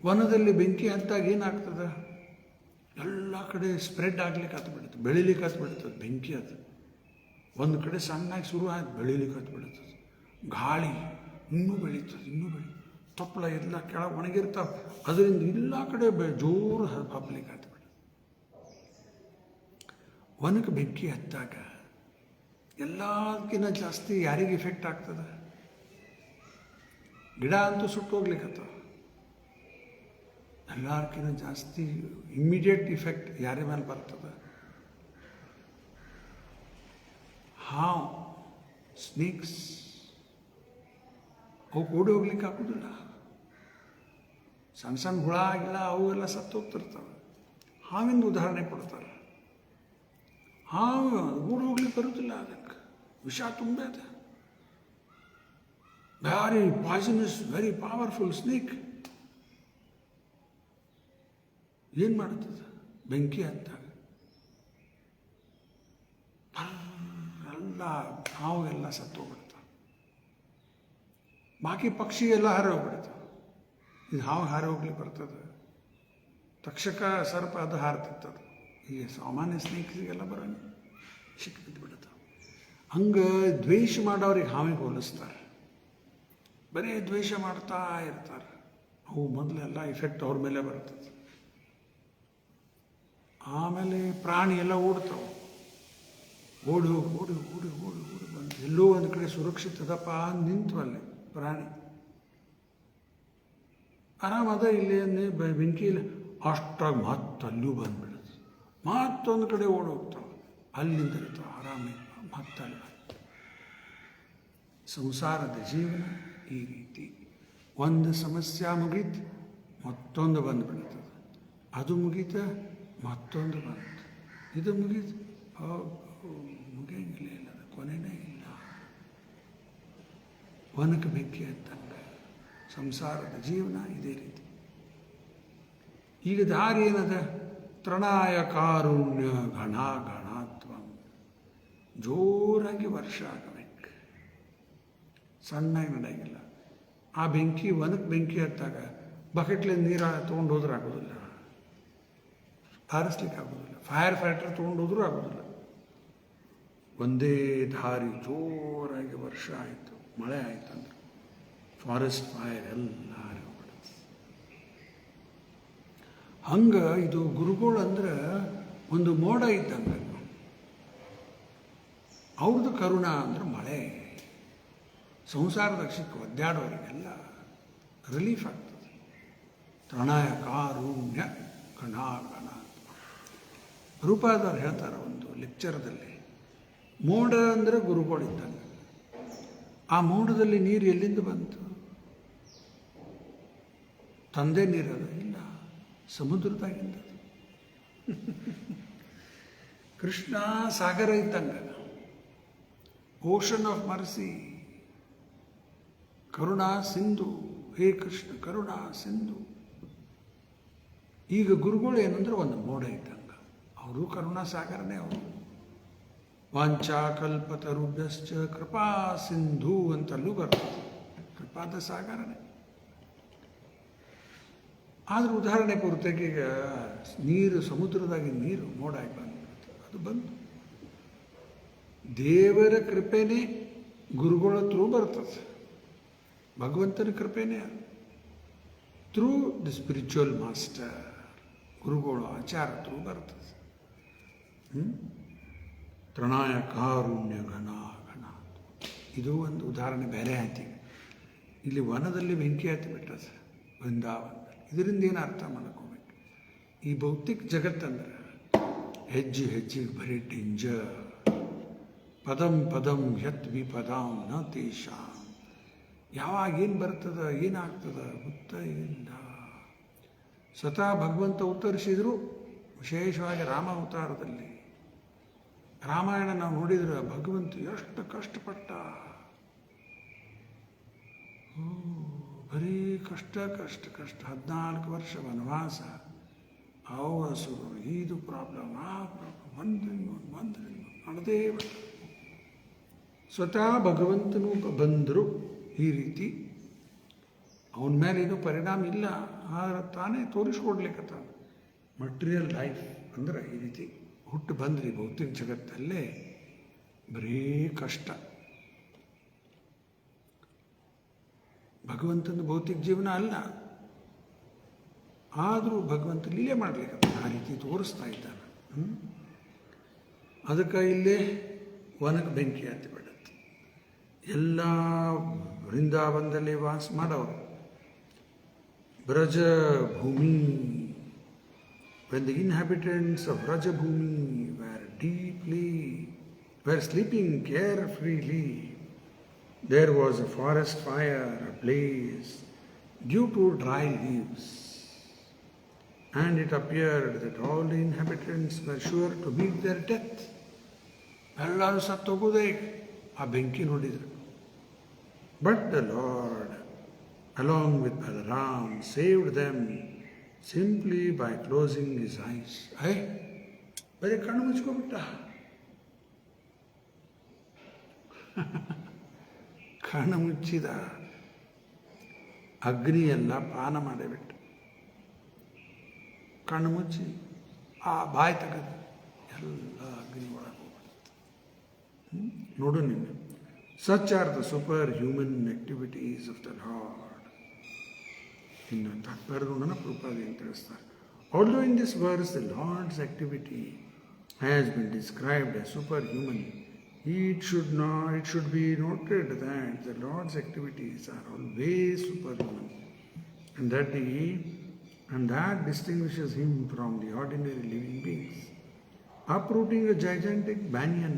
ವನದಲ್ಲಿ ಬೆಂಕಿ ಹತ್ತಾಗ ಏನಾಗ್ತದೆ? ಎಲ್ಲ ಕಡೆ ಸ್ಪ್ರೆಡ್ ಆಗ್ಲಿಕ್ಕೆ ಹತ್ಬಿಡುತ್ತೆ, ಬೆಳಿಲಿಕ್ಕೆ ಹತ್ಬಿಡ್ತದೆ ಬೆಂಕಿ. ಅದು ಒಂದು ಕಡೆ ಸಣ್ಣಾಗಿ ಶುರು ಆಯ್ತು, ಬೆಳಿಲಿಕ್ಕೆ ಹತ್ಬಿಡ್ತದೆ. ಗಾಳಿ ಇನ್ನೂ ಬೆಳೀತದೆ. ತೊಪ್ಪಲ ಎಲ್ಲ ಕೆಳಗೆ ಒಣಗಿರ್ತಾವೆ. ಅದರಿಂದ ಎಲ್ಲ ಕಡೆ ಜೋರು ಹಬ್ಬಲಿಕ್ಕೆ ಹತ್ಬಿಡುತ್ತೆ. ವನಕ್ಕೆ ಬೆಂಕಿ ಹತ್ತಾಗ ಎಲ್ಲಕ್ಕಿಂತ ಜಾಸ್ತಿ ಯಾರಿಗೆ ಇಫೆಕ್ಟ್ ಆಗ್ತದೆ? ಗಿಡ ಅಂತೂ ಸುಟ್ಟು ಹೋಗ್ಲಿಕ್ಕತ್ತ. ಎಲ್ಲಕ್ಕಿಂತ ಜಾಸ್ತಿ ಇಮ್ಮಿಡಿಯೇಟ್ ಇಫೆಕ್ಟ್ ಯಾರ ಮೇಲೆ ಬರ್ತದೆ? ಹಾವು, ಸ್ನೇಕ್ಸ್, ಅವು ಓಡಿ ಹೋಗ್ಲಿಕ್ಕೆ ಆಗೋದಿಲ್ಲ. ಸಣ್ಣ ಸಣ್ಣ ಹುಳ ಗಿಳ ಅವು ಎಲ್ಲ ಸತ್ತು ಹೋಗ್ತಿರ್ತವೆ. ಹಾವಿಂದ ಉದಾಹರಣೆ ಕೊಡ್ತಾರೆ. ಹಾವು ಓಡಿ ಹೋಗ್ಲಿಕ್ಕೆ ಬರುತ್ತಿಲ್ಲ, ಅದಕ್ಕೆ ವಿಷ ತುಂಬದ. Very poisonous, very powerful snake. ಏನು ಮಾಡುತ್ತದೆ? ಬೆಂಕಿ ಹತ್ತಾಗ ಎಲ್ಲ ಹಾವು ಎಲ್ಲ ಸತ್ತೋಗ್ಬಿಡ್ತಾವೆ. ಬಾಕಿ ಪಕ್ಷಿ ಎಲ್ಲ ಹಾರಿ ಹೋಗ್ಬಿಡ್ತಾವೆ. ಇದು ಹಾವು ಹಾರಿ ಹೋಗ್ಲಿಕ್ಕೆ ಬರ್ತದೆ. ತಕ್ಷಕ ಸರ್ಪ ಅದು ಹಾರ್ತಿರ್ತದೆ. ಈಗ ಸಾಮಾನ್ಯ ಸ್ನೇಹಿತರಿಗೆಲ್ಲ ಬರೋಣ ಸಿಕ್ಕಿಬಿದ್ದು ಬಿಡುತ್ತೆ. ಹಂಗೆ ದ್ವೇಷ ಮಾಡೋರಿಗೆ ಹಾವಿಗೆ ಹೋಲಿಸ್ತಾರೆ. ಬರೀ ದ್ವೇಷ ಮಾಡ್ತಾ ಇರ್ತಾರೆ. ಅವು ಮೊದಲೆಲ್ಲ ಇಫೆಕ್ಟ್ ಅವ್ರ ಮೇಲೆ ಬರ್ತದೆ. ಆಮೇಲೆ ಪ್ರಾಣಿ ಎಲ್ಲ ಓಡ್ತಾವೆ. ಓಡಿ ಬಂದು ಎಲ್ಲೋ ಒಂದು ಕಡೆ ಸುರಕ್ಷಿತದಪ್ಪ ನಿಂತವಲ್ಲಿ ಪ್ರಾಣಿ ಆರಾಮದ. ಇಲ್ಲಿ ಬೆಂಕಿ ಇಲ್ಲ ಅಷ್ಟಾಗಿ ಮತ್ತೆ ಅಲ್ಲೂ ಬಂದ್ಬಿಡುತ್ತೆ. ಮತ್ತೊಂದು ಕಡೆ ಓಡಿ ಹೋಗ್ತಾವೆ, ಅಲ್ಲಿಂದ ಇರ್ತಾವೆ ಆರಾಮಿ ಮತ್ತಲ್ಲ. ಸಂಸಾರದ ಜೀವನ ಈ ರೀತಿ. ಒಂದು ಸಮಸ್ಯೆ ಮುಗೀತು, ಮತ್ತೊಂದು ಬಂದುಬಿಡ್ತದೆ. ಅದು ಮುಗೀತ, ಮತ್ತೊಂದು ಬಂತು. ಇದು ಮುಗೀತು, ಮುಗಿಯಂಗಿಲ್ಲ, ಇಲ್ಲ, ಕೊನೆಯೇ ಇಲ್ಲ. ವನಕ್ಕೆ ಬೆಂಕಿ ಹತ್ತಂಗೆ ಸಂಸಾರದ ಜೀವನ ಇದೇ ರೀತಿ. ಈಗ ದಾರಿ ಏನದ? ತೃಣಾಯ ಕಾರುಣ್ಯ ಘನಾತ್ವ. ಜೋರಾಗಿ ವರ್ಷ ಆಗಬೇಕು, ಸಣ್ಣಾಗಿ ನಡೆಯಂಗಿಲ್ಲ. ಆ ಬೆಂಕಿ ವನಕ್ಕೆ ಬೆಂಕಿ ಹತ್ತಾಗ ಬಕೆಟ್ಲಿ ನೀರು ತೊಗೊಂಡು ಹೋದ್ರೆ ಆಗೋದಿಲ್ಲ, ಹಾರಿಸ್ಲಿಕ್ಕೆ ಆಗೋದಿಲ್ಲ. ಫೈರ್ ಫೈಟರ್ ತೊಗೊಂಡು ಹೋದ್ರೂ ಆಗೋದಿಲ್ಲ. ಒಂದೇ ದಾರಿ ಜೋರಾಗಿ ವರ್ಷ ಆಯಿತು, ಮಳೆ ಆಯಿತು ಅಂದ್ರೆ ಫಾರೆಸ್ಟ್ ಫೈರ್ ಎಲ್ಲ ಹೋಗ್ಬಿಡುತ್ತೆ. ಹಂಗೆ ಇದು ಗುರುಗಳು ಅಂದ್ರೆ ಒಂದು ಮೋಡ ಇದ್ದಂಗೆ. ಅವ್ರದ್ದು ಕರುಣ ಅಂದ್ರೆ ಮಳೆ. ಸಂಸಾರದ ಸಿಕ್ಕ ಒದ್ದಾಡೋರಿಗೆಲ್ಲ ರಿಲೀಫ್ ಆಗ್ತದೆ. ಪ್ರಣಯ ಕಾರುಣ್ಯ ಗಣಾಗಣ. ರೂಪಾದವ್ರು ಹೇಳ್ತಾರೆ ಒಂದು ಲೆಕ್ಚರ್ದಲ್ಲಿ, ಮೋಡ ಅಂದರೆ ಗುರುಗಳಿದ್ದಂಗೆ. ಆ ಮೋಡದಲ್ಲಿ ನೀರು ಎಲ್ಲಿಂದ ಬಂತು? ತಂದೆ ನೀರದು ಇಲ್ಲ, ಸಮುದ್ರದಾಗಿಂದ. ಕೃಷ್ಣ ಸಾಗರ ಇದ್ದಂಗೆ, ಓಷನ್ ಆಫ್ ಮರ್ಸಿ, ಕರುಣಾ ಸಿಂಧು. ಹೇ ಕೃಷ್ಣ ಕರುಣಾ ಸಿಂಧು. ಈಗ ಗುರುಗಳು ಏನಂದ್ರೆ ಒಂದು ಮೋಡ ಇದ್ದಂಗೆ, ಅವರು ಕರುಣಾ ಸಾಗರನೇ. ಅವರು ವಾಂಚಾಕಲ್ಪತರುಭ್ಯಶ್ಚ ಕೃಪಾ ಸಿಂಧು ಅಂತಲ್ಲೂ ಬರ್ತದೆ, ಕೃಪಾದ ಸಾಗರನೇ. ಆದರೂ ಉದಾಹರಣೆ ಪೂರ್ತಿಗೆ ಈಗ ನೀರು, ಸಮುದ್ರದಾಗಿ ನೀರು ಮೋಡ ಆಗಿ ಬಂದ್ಬಿಡುತ್ತೆ. ಅದು ಬಂತು, ದೇವರ ಕೃಪೆನೇ ಗುರುಗಳ ಥ್ರೂ ಬರ್ತದೆ. ಭಗವಂತನ ಕೃಪೆನೇ ಥ್ರೂ ದಿ ಸ್ಪಿರಿಚುವಲ್ ಮಾಸ್ಟರ್, ಗುರುಗಳು ಆಚಾರ ಥ್ರೂ ಬರ್ತದೆ. ಪ್ರಣಯ ಕಾರುಣ್ಯ ಘನ ಘನ. ಇದು ಒಂದು ಉದಾಹರಣೆ ಬೇರೆ ಆಯ್ತು. ಇಲ್ಲಿ ವನದಲ್ಲಿ ಬೆಂಕಿ ಹತ್ತಿ ಬಿಟ್ಟದ, ವೃಂದಾವನದಲ್ಲಿ. ಇದರಿಂದ ಏನು ಅರ್ಥ ಮಾಡ್ಕೋಬೇಕು? ಈ ಭೌತಿಕ ಜಗತ್ತಂದ್ರೆ ಹೆಜ್ಜೆ ಹೆಜ್ಜೆಗೆ ಬರೀ ಡೇಂಜರ್. ಪದಂ ಪದಂ ಯತ್ ವಿಪದಾಂ ನ ತೇಷಾಂ. ಯಾವಾಗ ಏನು ಬರ್ತದ, ಏನಾಗ್ತದ ಗೊತ್ತ ಇಲ್ಲ. ಸ್ವತಃ ಭಗವಂತ ಉತ್ತರಿಸಿದ್ರು, ವಿಶೇಷವಾಗಿ ರಾಮ ಅವತಾರದಲ್ಲಿ. ರಾಮಾಯಣ ನಾವು ನೋಡಿದ್ರೆ ಭಗವಂತ ಎಷ್ಟು ಕಷ್ಟಪಟ್ಟ. ಬರೀ ಕಷ್ಟ ಕಷ್ಟ ಕಷ್ಟ. 14 ವರ್ಷ ವನವಾಸ, ಹಸುರು, ಇದು ಪ್ರಾಬ್ಲಮ್, ಆ ಪ್ರಾಬ್ಲಮ್, ಒಂದ್ರಿಂದ ನಡೆದೇ ಬಿಟ್ಟ. ಸ್ವತಃ ಭಗವಂತನು ಬಂದರು ಈ ರೀತಿ. ಅವನ ಮೇಲೆ ಏನೂ ಪರಿಣಾಮ ಇಲ್ಲ, ಆದರೆ ತಾನೇ ತೋರಿಸ್ಕೊಡ್ಲಿಕ್ಕತ್ತ. ಮಟೀರಿಯಲ್ ಲೈಫ್ ಅಂದ್ರೆ ಈ ರೀತಿ ಹುಟ್ಟು ಬಂದ್ರಿ ಭೌತಿಕ ಜಗತ್ತಲ್ಲೇ ಬರೀ ಕಷ್ಟ. ಭಗವಂತನ ಭೌತಿಕ ಜೀವನ ಅಲ್ಲ, ಆದರೂ ಭಗವಂತ ಲೀಲೆ ಮಾಡ್ಲಿಕ್ಕತ್ತ, ಆ ರೀತಿ ತೋರಿಸ್ತಾ ಇದ್ದಾನೆ. ಅದಕ್ಕೆ ಇಲ್ಲೇ ವನಕ್ಕೆ ಬೆಂಕಿ ಹತ್ತಿ ಬಿಡುತ್ತೆ. ಎಲ್ಲ ವೃಂದಾವನದಲ್ಲಿ ವಾಸ ಮಾಡೋರು ಬ್ರಜ ಭೂಮಿ. When the inhabitants of Rajabhumi were sleeping carefreely, there was a forest fire ablaze due to dry leaves, and it appeared that all the inhabitants were sure to meet their death. ಎಲ್ಲರೂ ಸತ್ತೋಗೋದೇ ಆ ಬೆಂಕಿ ನೋಡಿದ್ರು. But the Lord, along with Balaram, saved them simply by closing his eyes. ಬರೀ ಕಣ್ಣು ಮುಚ್ಕೊಬಿಟ್ಟ. ಕಣ್ಣು ಮುಚ್ಚಿದ, ಅಗ್ನಿಯೆಲ್ಲ ಪಾನ ಮಾಡಿಬಿಟ್ಟ. ಕಣ್ಣು ಮುಚ್ಚಿ ಆ ಬಾಯಿ ತೆಗೆದು ಎಲ್ಲ ಅಗ್ನಿ ಒಳಗೆ ಹೋಗ್ಬಿಡುತ್ತೆ. ನೋಡು ನೀನು. Such are the superhuman activities of the Lord. ಇನ್ನು ತಾತ್ಪರ್ಯವನ್ನು ಪ್ರಭುಪಾದರು ತಿಳಿಸ್ತಾರೆ. Although in this verse the Lord's activity has been described as superhuman, it should be noted that the Lord's activities are always superhuman, and that distinguishes him from the ordinary living beings. Uprooting a gigantic banyan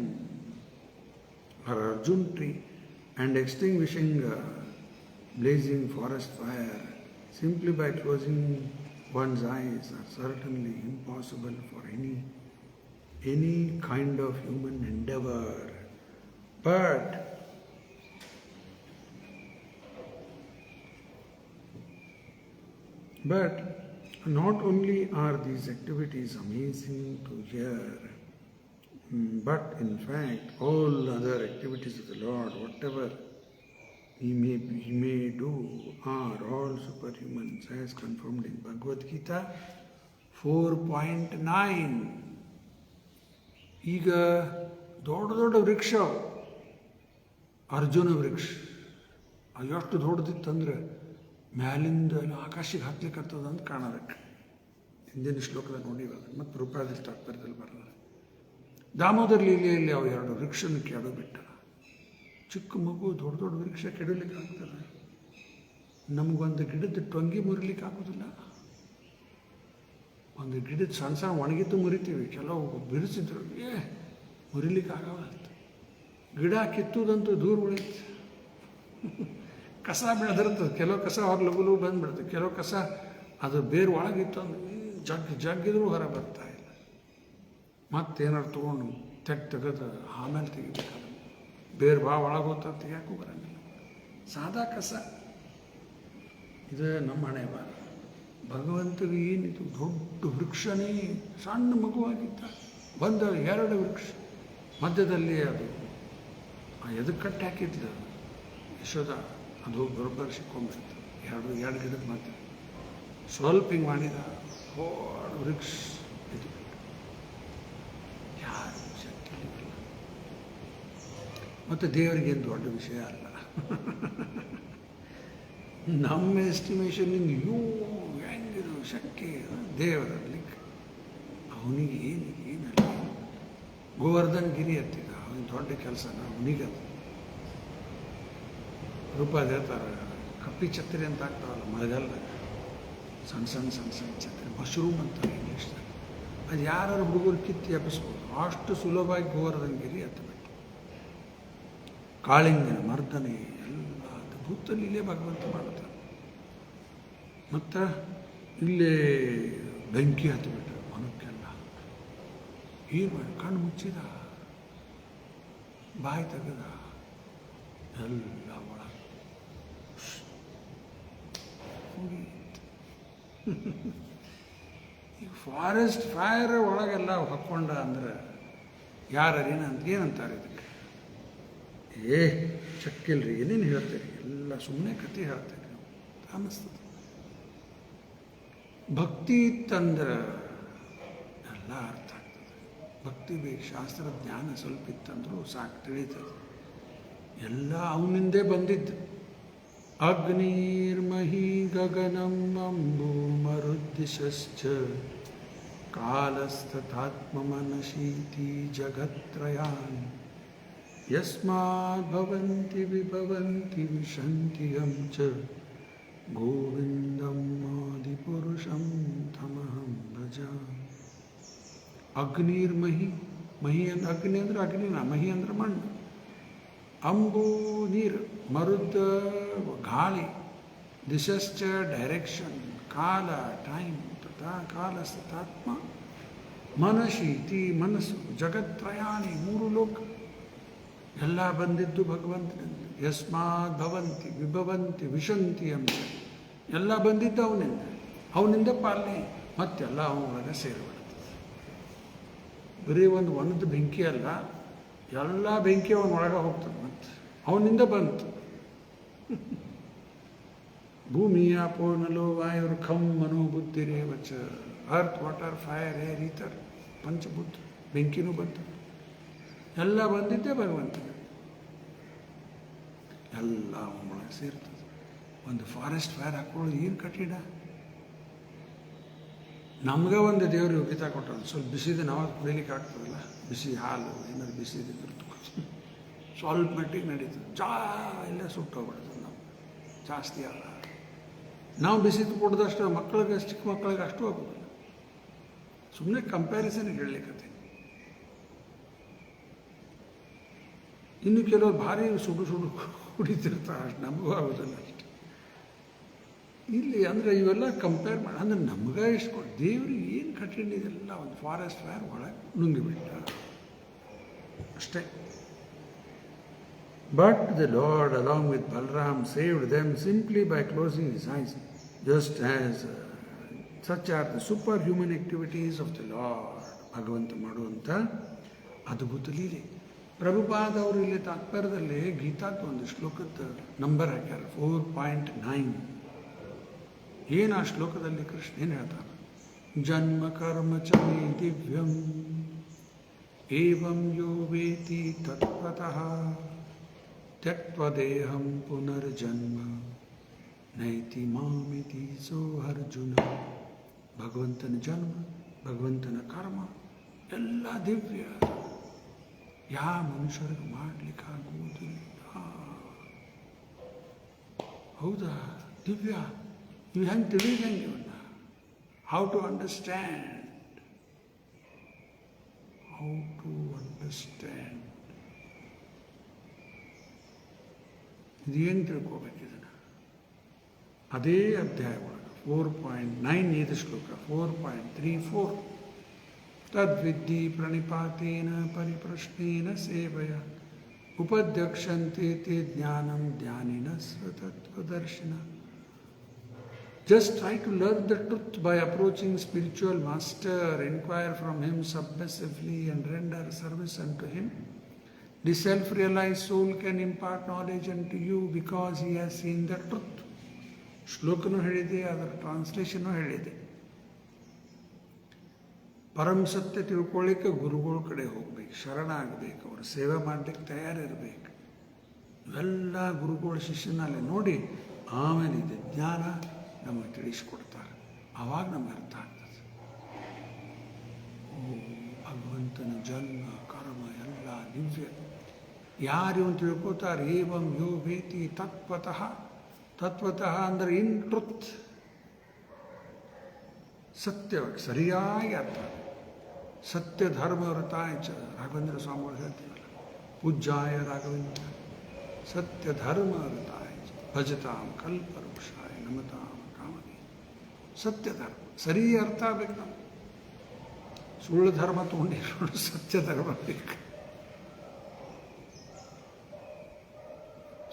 or Arjun tree and extinguishing a blazing forest fire simply by closing one's eyes are certainly impossible for any kind of human endeavor. But not only are these activities amazing to hear, but in fact all other activities of the Lord, whatever he may do are all superhumans as confirmed in Bhagavad Gita 4.9. ಈಗ ದೊಡ್ಡ ದೊಡ್ಡ ವೃಕ್ಷ, ಅರ್ಜುನ ವೃಕ್ಷ ಎಷ್ಟು ದೊಡ್ಡದಿತ್ತಂದ್ರೆ ಮ್ಯಾಲಿಂದ ಆಕಾಶಕ್ಕೆ ಹಾಕ್ಲಿಕ್ಕತ್ತದ ಅಂತ ಕಾಣೋದಕ್ಕೆ. ಹಿಂದಿನ ಶ್ಲೋಕದಾಗ ನೋಡಿವಾಗ ಮತ್ತು ರೂಪಾಯದಲ್ಲಿ ತಾತ್ಪರ್ಯದಲ್ಲಿ ಬರೋದು. ದಾಮೋದರ ಲೀಲೆಯಲ್ಲಿ ಅವು ಎರಡು ವೃಕ್ಷನ ಕೆಡು ಬಿಟ್ಟ. ಚಿಕ್ಕ ಮಗು ದೊಡ್ಡ ದೊಡ್ಡ ವೃಕ್ಷ ಕೆಡಲಿಕ್ಕೆ ಆಗ್ತದೆ. ನಮಗೊಂದು ಗಿಡದ ಟೊಂಗಿ ಮುರಿಲಿಕ್ಕೆ ಆಗೋದಿಲ್ಲ. ಒಂದು ಗಿಡದ ಸಣ್ಣ ಸಣ್ಣ ಒಣಗಿತ್ತು ಮುರಿತೀವಿ, ಕೆಲವು ಬಿಡಿಸಿದ್ರು ಮುರಿಲಿಕ್ಕೆ ಆಗಲ್ಲ. ಗಿಡ ಕಿತ್ತುದಂತೂ ದೂರ ಉಳಿತು. ಕಸ ಬೆಳೆದಿರ್ತದೆ, ಕೆಲವು ಕಸ ಹೊರ ಲಗು ಬಂದುಬಿಡ್ತದೆ, ಕೆಲವು ಕಸ ಅದು ಬೇರೆ ಒಳಗಿತ್ತು ಅಂದ್ರೆ ಜಗ್ಗಿದ್ರೂ ಹೊರ ಬರ್ತಾ ಇಲ್ಲ. ಮತ್ತೇನಾರು ತೊಗೊಂಡು ತೆಗೆದು ಆಮೇಲೆ ತೆಗಿಬೇಕಾದ್ರೆ ಬೇರೆ ಭಾಳ ಒಳಗೋತ ತೆಗಿಯಾಕೂ ಬರಂಗಿಲ್ಲ. ಸಾದಾ ಕಸ. ಇದು ನಮ್ಮ ಹಣೆ ಬಾರ. ಭಗವಂತಗೆ ಏನಿದು ದೊಡ್ಡ ವೃಕ್ಷನೇ ಸಣ್ಣ ಮಗುವಾಗಿದ್ದ. ಬಂದ ಎರಡು ವೃಕ್ಷ ಮಧ್ಯದಲ್ಲಿ ಅದು ಎದಕ್ಕೆ ಕಟ್ಟಿ ಹಾಕಿದ್ಲು ಯಶೋದ, ಅದು ಬರೋಬ್ಬರ ಸಿಕ್ಕೊಂಡ್ಬಿಡ್ತು. ಎರಡು ಗಿಡದ ಮಧ್ಯೆ ಸ್ವಲ್ಪ ಹಿಂಗೆ ಮಾಡಿದ ವೃಕ್ಷ ಇದು ಯಾರು ಶಕ್ತಿ ಇಲ್ಲ. ಮತ್ತು ದೇವರಿಗೇನು ದೊಡ್ಡ ವಿಷಯ ಅಲ್ಲ. ನಮ್ಮ ಎಸ್ಟಿಮೇಷನ್ನಿಂದ ಹೆಂಗಿದು ಶಕ್ತಿ ದೇವರಲ್ಲಿಕ್ಕೆ ಅವನಿಗೆ ಏನಲ್ಲ. ಗೋವರ್ಧನ್ ಗಿರಿ ಹತ್ತಿದ, ಅವನಿಗೆ ದೊಡ್ಡ ಕೆಲಸನ ಅವನಿಗದು. ರೂಪಾಯಿ ಹೇಳ್ತಾರೆ ಕಪ್ಪಿ ಛತ್ರಿ ಅಂತ ಆಗ್ತಾವಲ್ಲ ಮಳೆಗಾಲದಾಗ, ಸಣ್ಣ ಸಣ್ಣ ಸಣ್ಣ ಸಣ್ಣ ಛತ್ರಿ, ಮಶ್ರೂಮ್ ಅಂತಾರೆ ಇಂಗ್ಲೀಷ್ದಾಗ. ಅದು ಯಾರು ಹುಡುಗರು ಕಿತ್ತಿ ಎಬ್ಬಿಸ್ಬೋದು. ಅಷ್ಟು ಸುಲಭವಾಗಿ ಗೋವರ್ಧನ್ ಗಿರಿ ಹತ್ತಬೇಕು. ಕಾಳಿಂಗನ ಮರ್ದನೆ ಎಲ್ಲ ಅದ್ಭುತಲ್ಲಿ ಇಲ್ಲೇ ಭಗವಂತ ಮಾಡ್ತಾರೆ. ಮತ್ತು ಇಲ್ಲೇ ಬೆಂಕಿ ಹತ್ತಿಬಿಟ್ರೆ ಮನಕ್ಕೆಲ್ಲ ಏನು ಮಾಡಿ ಕಣ್ಣು ಮುಚ್ಚಿದ, ಬಾಯಿ ತೆಗೆದ, ಎಲ್ಲ ಒಳಗೆ ಈಗ ಫಾರೆಸ್ಟ್ ಫೈರ್ ಒಳಗೆಲ್ಲ ಹಾಕ್ಕೊಂಡ ಅಂದ್ರೆ ಏನಂತಾರೆ ಇದಕ್ಕೆ? ಚಕ್ಕಿಲ್ರಿ, ಏನೇನು ಹೇಳ್ತೀರಿ, ಎಲ್ಲ ಸುಮ್ಮನೆ ಕತೆ ಹೇಳ್ತೀರಿ ಅನ್ನಿಸ್ತದೆ. ಭಕ್ತಿ ಇತ್ತಂದ್ರೆ ಎಲ್ಲ ಅರ್ಥ ಆಗ್ತದೆ. ಭಕ್ತಿ ಬೇಕು, ಶಾಸ್ತ್ರ ಜ್ಞಾನ ಸ್ವಲ್ಪ ಇತ್ತಂದ್ರೂ ಸಾಕು, ತಿಳಿತದೆ. ಎಲ್ಲ ಅವನಿಂದೇ ಬಂದಿದ್ದು. ಅಗ್ನಿರ್ಮಹಿ ಗಗನಂ ಅಂಬು ಮರುದ್ದಿಶ್ಚ ಕಾಲಸ್ತಥಾತ್ಮಮನಶೀತಿ ಜಗತ್ರಯಾನ್ ಯಸ್ಮಾದ್ ಭವಂತಿ ವಿಭವಂತಿ ವಿಶಂತಿ ಯಂ ಚ ಗೋವಿಂದಂ ಆದಿಪುರುಷಂ ತಮಹಂ ಭಜಾಮಿ. ಅಗ್ನಿರ್ಮಹಿ, ಮಹಿ ಅಂದ್ರೆ ಅಗ್ನಿ ಅಂದ್ರೆ ಅಗ್ನಿನ, ಮಹಿ ಅಂದ್ರೆ ಮಣ್ಣು, ಅಂಬು ನೀರು, ಮರುದ ಗಾಳಿ, ದಿಶಶ್ಚ ಡೈರೆಕ್ಷನ್, ಕಾಲ ಟೈಮ್, ತಥಾ ಕಾಲಸ್ಥಾತ್ಮ ಮನಶೀತಿ ಮನಸ್ಸು, ಜಗತ್ರಯಾಣಿ ಮೂರು ಲೋಕ ಎಲ್ಲ ಬಂದಿದ್ದು ಭಗವಂತನಿಂದ. ಯಸ್ಮಾತ್ ಭವಂತಿ ವಿಭವಂತಿ ವಿಶಂತಿ ಅಂಶ ಎಲ್ಲ ಬಂದಿದ್ದು ಅವನಿಂದ ಪಾಲನೆ, ಮತ್ತೆಲ್ಲ ಅವನೊಳಗೆ ಸೇರಿಬಿಡ್ತದೆ. ಬರೀ ಒಂದು ಒಣದ ಬೆಂಕಿ ಅಲ್ಲ, ಎಲ್ಲ ಬೆಂಕಿ ಅವನೊಳಗೆ ಹೋಗ್ತದೆ. ಮತ್ತು ಅವನಿಂದ ಬಂತು. ಭೂಮಿ ಆಪೋ ನಲೋ ವಾಯುರ್ ಖಂ ಮನೋ ಬುದ್ಧಿರೇವಚ. Earth water fire air ether ಪಂಚಭೂತ, ಬೆಂಕಿನೂ ಬಂತು. ಎಲ್ಲ ಬಂದಿದ್ದೇ ಭಗವಂತನ, ಎಲ್ಲ ಅವನೊಳಗೆ ಸೇರ್ತದೆ. ಒಂದು ಫಾರೆಸ್ಟ್ ಫೈರ್ ಹಾಕೊಳ್ಳೋದು ಏನು ಕಠಿಣ. ನಮ್ಗೆ ಒಂದು ದೇವರು ಯೋಗ್ಯತೆ ಕೊಟ್ಟರು, ಸ್ವಲ್ಪ ಬಿಸಿದ ನಾವು ಕುಡಿಲಿಕ್ಕೆ ಆಗ್ತದಲ್ಲ, ಬಿಸಿ ಹಾಲು ಏನಾದ್ರು ಬಿಸಿದಿದ್ರು ಸ್ವಲ್ಪ ಮಟ್ಟಿಗೆ ನಡೀತದೆ. ಎಲ್ಲ ಸುಟ್ಟೋಗ್ಬಿಡ್ತದೆ. ನಾವು ಜಾಸ್ತಿ ಅಲ್ಲ, ನಾವು ಬಿಸಿದು ಕುಡ್ದಷ್ಟು ಮಕ್ಕಳಿಗೆ, ಚಿಕ್ಕ ಮಕ್ಕಳಿಗೆ ಅಷ್ಟು ಆಗೋದಿಲ್ಲ. ಸುಮ್ಮನೆ ಕಂಪ್ಯಾರಿಸನ್ಗೆ ಹೇಳಲಿಕ್ಕತ್ತೆ. ಇನ್ನು ಕೆಲವರು ಭಾರಿ ಸುಡು ಕುಡಿತಿರ್ತಾರೆ, ಅಷ್ಟು ನಮಗೂ ಆಗೋದಿಲ್ಲ ಅಷ್ಟೆ. ಇಲ್ಲಿ ಅಂದರೆ ಇವೆಲ್ಲ ಕಂಪೇರ್ ಮಾಡಿ ಅಂದರೆ ನಮ್ಗೆ ಎಷ್ಟು ದೇವ್ರಿಗೆ ಏನು ಕಠಿಣ ಇದೆಲ್ಲ. ಒಂದು ಫಾರೆಸ್ಟ್ ಫೈರ್ ಒಳಗೆ ನುಂಗಿಬಿಟ್ಟ ಅಷ್ಟೇ. But the Lord, along with Balram, saved them simply by closing his eyes, just as such are the superhuman activities of the Lord. ಭಗವಂತ ಮಾಡುವಂಥ ಅದ್ಭುತ ಲೀಲೆ. ಪ್ರಭುಪಾದ ಅವರು ಇಲ್ಲಿ ತಾತ್ಪರ್ಯದಲ್ಲಿ ಗೀತಾದ ಒಂದು ಶ್ಲೋಕದ ನಂಬರ್ ಹಾಕ್ಯಾರ 4.9. ಏನು ಆ ಶ್ಲೋಕದಲ್ಲಿ ಕೃಷ್ಣ ಏನು ಹೇಳ್ತಾನೆ? ಜನ್ಮ ಕರ್ಮ ಚ ಮೇ ದಿವ್ಯಂ ಏವಂ ಯೋ ವೇತಿ ತತ್ವತಃ ತ್ಯಕ್ತ್ವ ದೇಹಂ ಪುನರ್ಜನ್ಮ ನೈತಿ ಮಾಮಿತಿ ಸೋ ಅರ್ಜುನ. ಭಗವಂತನ ಜನ್ಮ, ಭಗವಂತನ ಕರ್ಮ ಎಲ್ಲ ದಿವ್ಯ, ಯಾವ ಮನುಷ್ಯರಿಗೆ ಮಾಡಲಿಕ್ಕಾಗುವುದಿಲ್ಲ. ಹೌದಾ? ದಿವ್ಯ. ಇವು ಹೆಂಗೆ ತಿಳಿದಂಗೆ ಇವನ್ನ? How to understand? How to understand? ಇದೇನು ತಿಳ್ಕೋಬೇಕು ಇದನ್ನು? ಅದೇ ಅಧ್ಯಾಯ ಒಳಗೆ 4.9 ಇದು ಶ್ಲೋಕ 4.34. ತದ್ವಿದ್ಧಿ ಪ್ರಣಿಪಾತೇನ ಪರಿಪ್ರಶ್ನೇನ ಸೇವೆಯ ಉಪದ್ಯಕ್ಷಂತೆ ತೇ ಜ್ಞಾನಂ ಜ್ಞಾನಿನ ಸ್ವತತ್ವದರ್ಶಿನ. Just try to learn the truth by approaching spiritual master, inquire from him submissively and render service unto him. The self-realized soul can impart knowledge unto you because he has seen the truth. ಶ್ಲೋಕನೂ ಹೇಳಿದೆ, ಅದರ ಟ್ರಾನ್ಸ್ಲೇಷನ್ನು ಹೇಳಿದೆ. ಪರಮ ಸತ್ಯ ತಿಳ್ಕೊಳ್ಳಿಕ್ಕೆ ಗುರುಗಳ ಕಡೆ ಹೋಗ್ಬೇಕು, ಶರಣಾಗಬೇಕು, ಅವ್ರ ಸೇವೆ ಮಾಡಲಿಕ್ಕೆ ತಯಾರಿರಬೇಕು. ಇವೆಲ್ಲ ಗುರುಗಳ ಶಿಷ್ಯನಲ್ಲಿ ನೋಡಿ ಆಮೇಲೆ ಇದೆ ಜ್ಞಾನ ನಮಗೆ ತಿಳಿಸ್ಕೊಡ್ತಾರೆ. ಆವಾಗ ನಮಗೆ ಅರ್ಥ ಆಗ್ತದೆ. ಓ, ಭಗವಂತನ ಜನ್ಮ ಕರ್ಮ ಎಲ್ಲ ದಿವ್ಯ. ಯಾರು ಇವನು ತಿಳ್ಕೊತಾರೆ? ಏವಂ ಯೋ ವೇತಿ ತತ್ವತಃ. ತತ್ವತಃ ಅಂದರೆ ಇನ್ ಟ್ರುತ್, ಸತ್ಯವಾಗಿ ಸರಿಯಾಗಿ ಅರ್ಥ. ಸತ್ಯ ಧರ್ಮ ವ್ರತಾಯ ಚ ರಾಘವೇಂದ್ರ ಸ್ವಾಮಿಗಳು ಹೇಳ್ತೀವಲ್ಲ, ಪೂಜ್ಯಾಯ ರಾಘವೇಂದ್ರ ಸತ್ಯ ಧರ್ಮ ವ್ರತಾಯ ಚ ಭಜತಾಂ ಕಲ್ಪವೃಕ್ಷಾಯ ನಮತಾಂ ಕಾಮಧೇನು. ಸತ್ಯ ಧರ್ಮ ಸರಿ ಅರ್ಥ ಆಗ್ಬೇಕು. ನಾವು ಸುಳ್ಳು ಧರ್ಮ ತೊಗೊಂಡಿರೋದು, ಸತ್ಯ ಧರ್ಮ ಬೇಕು.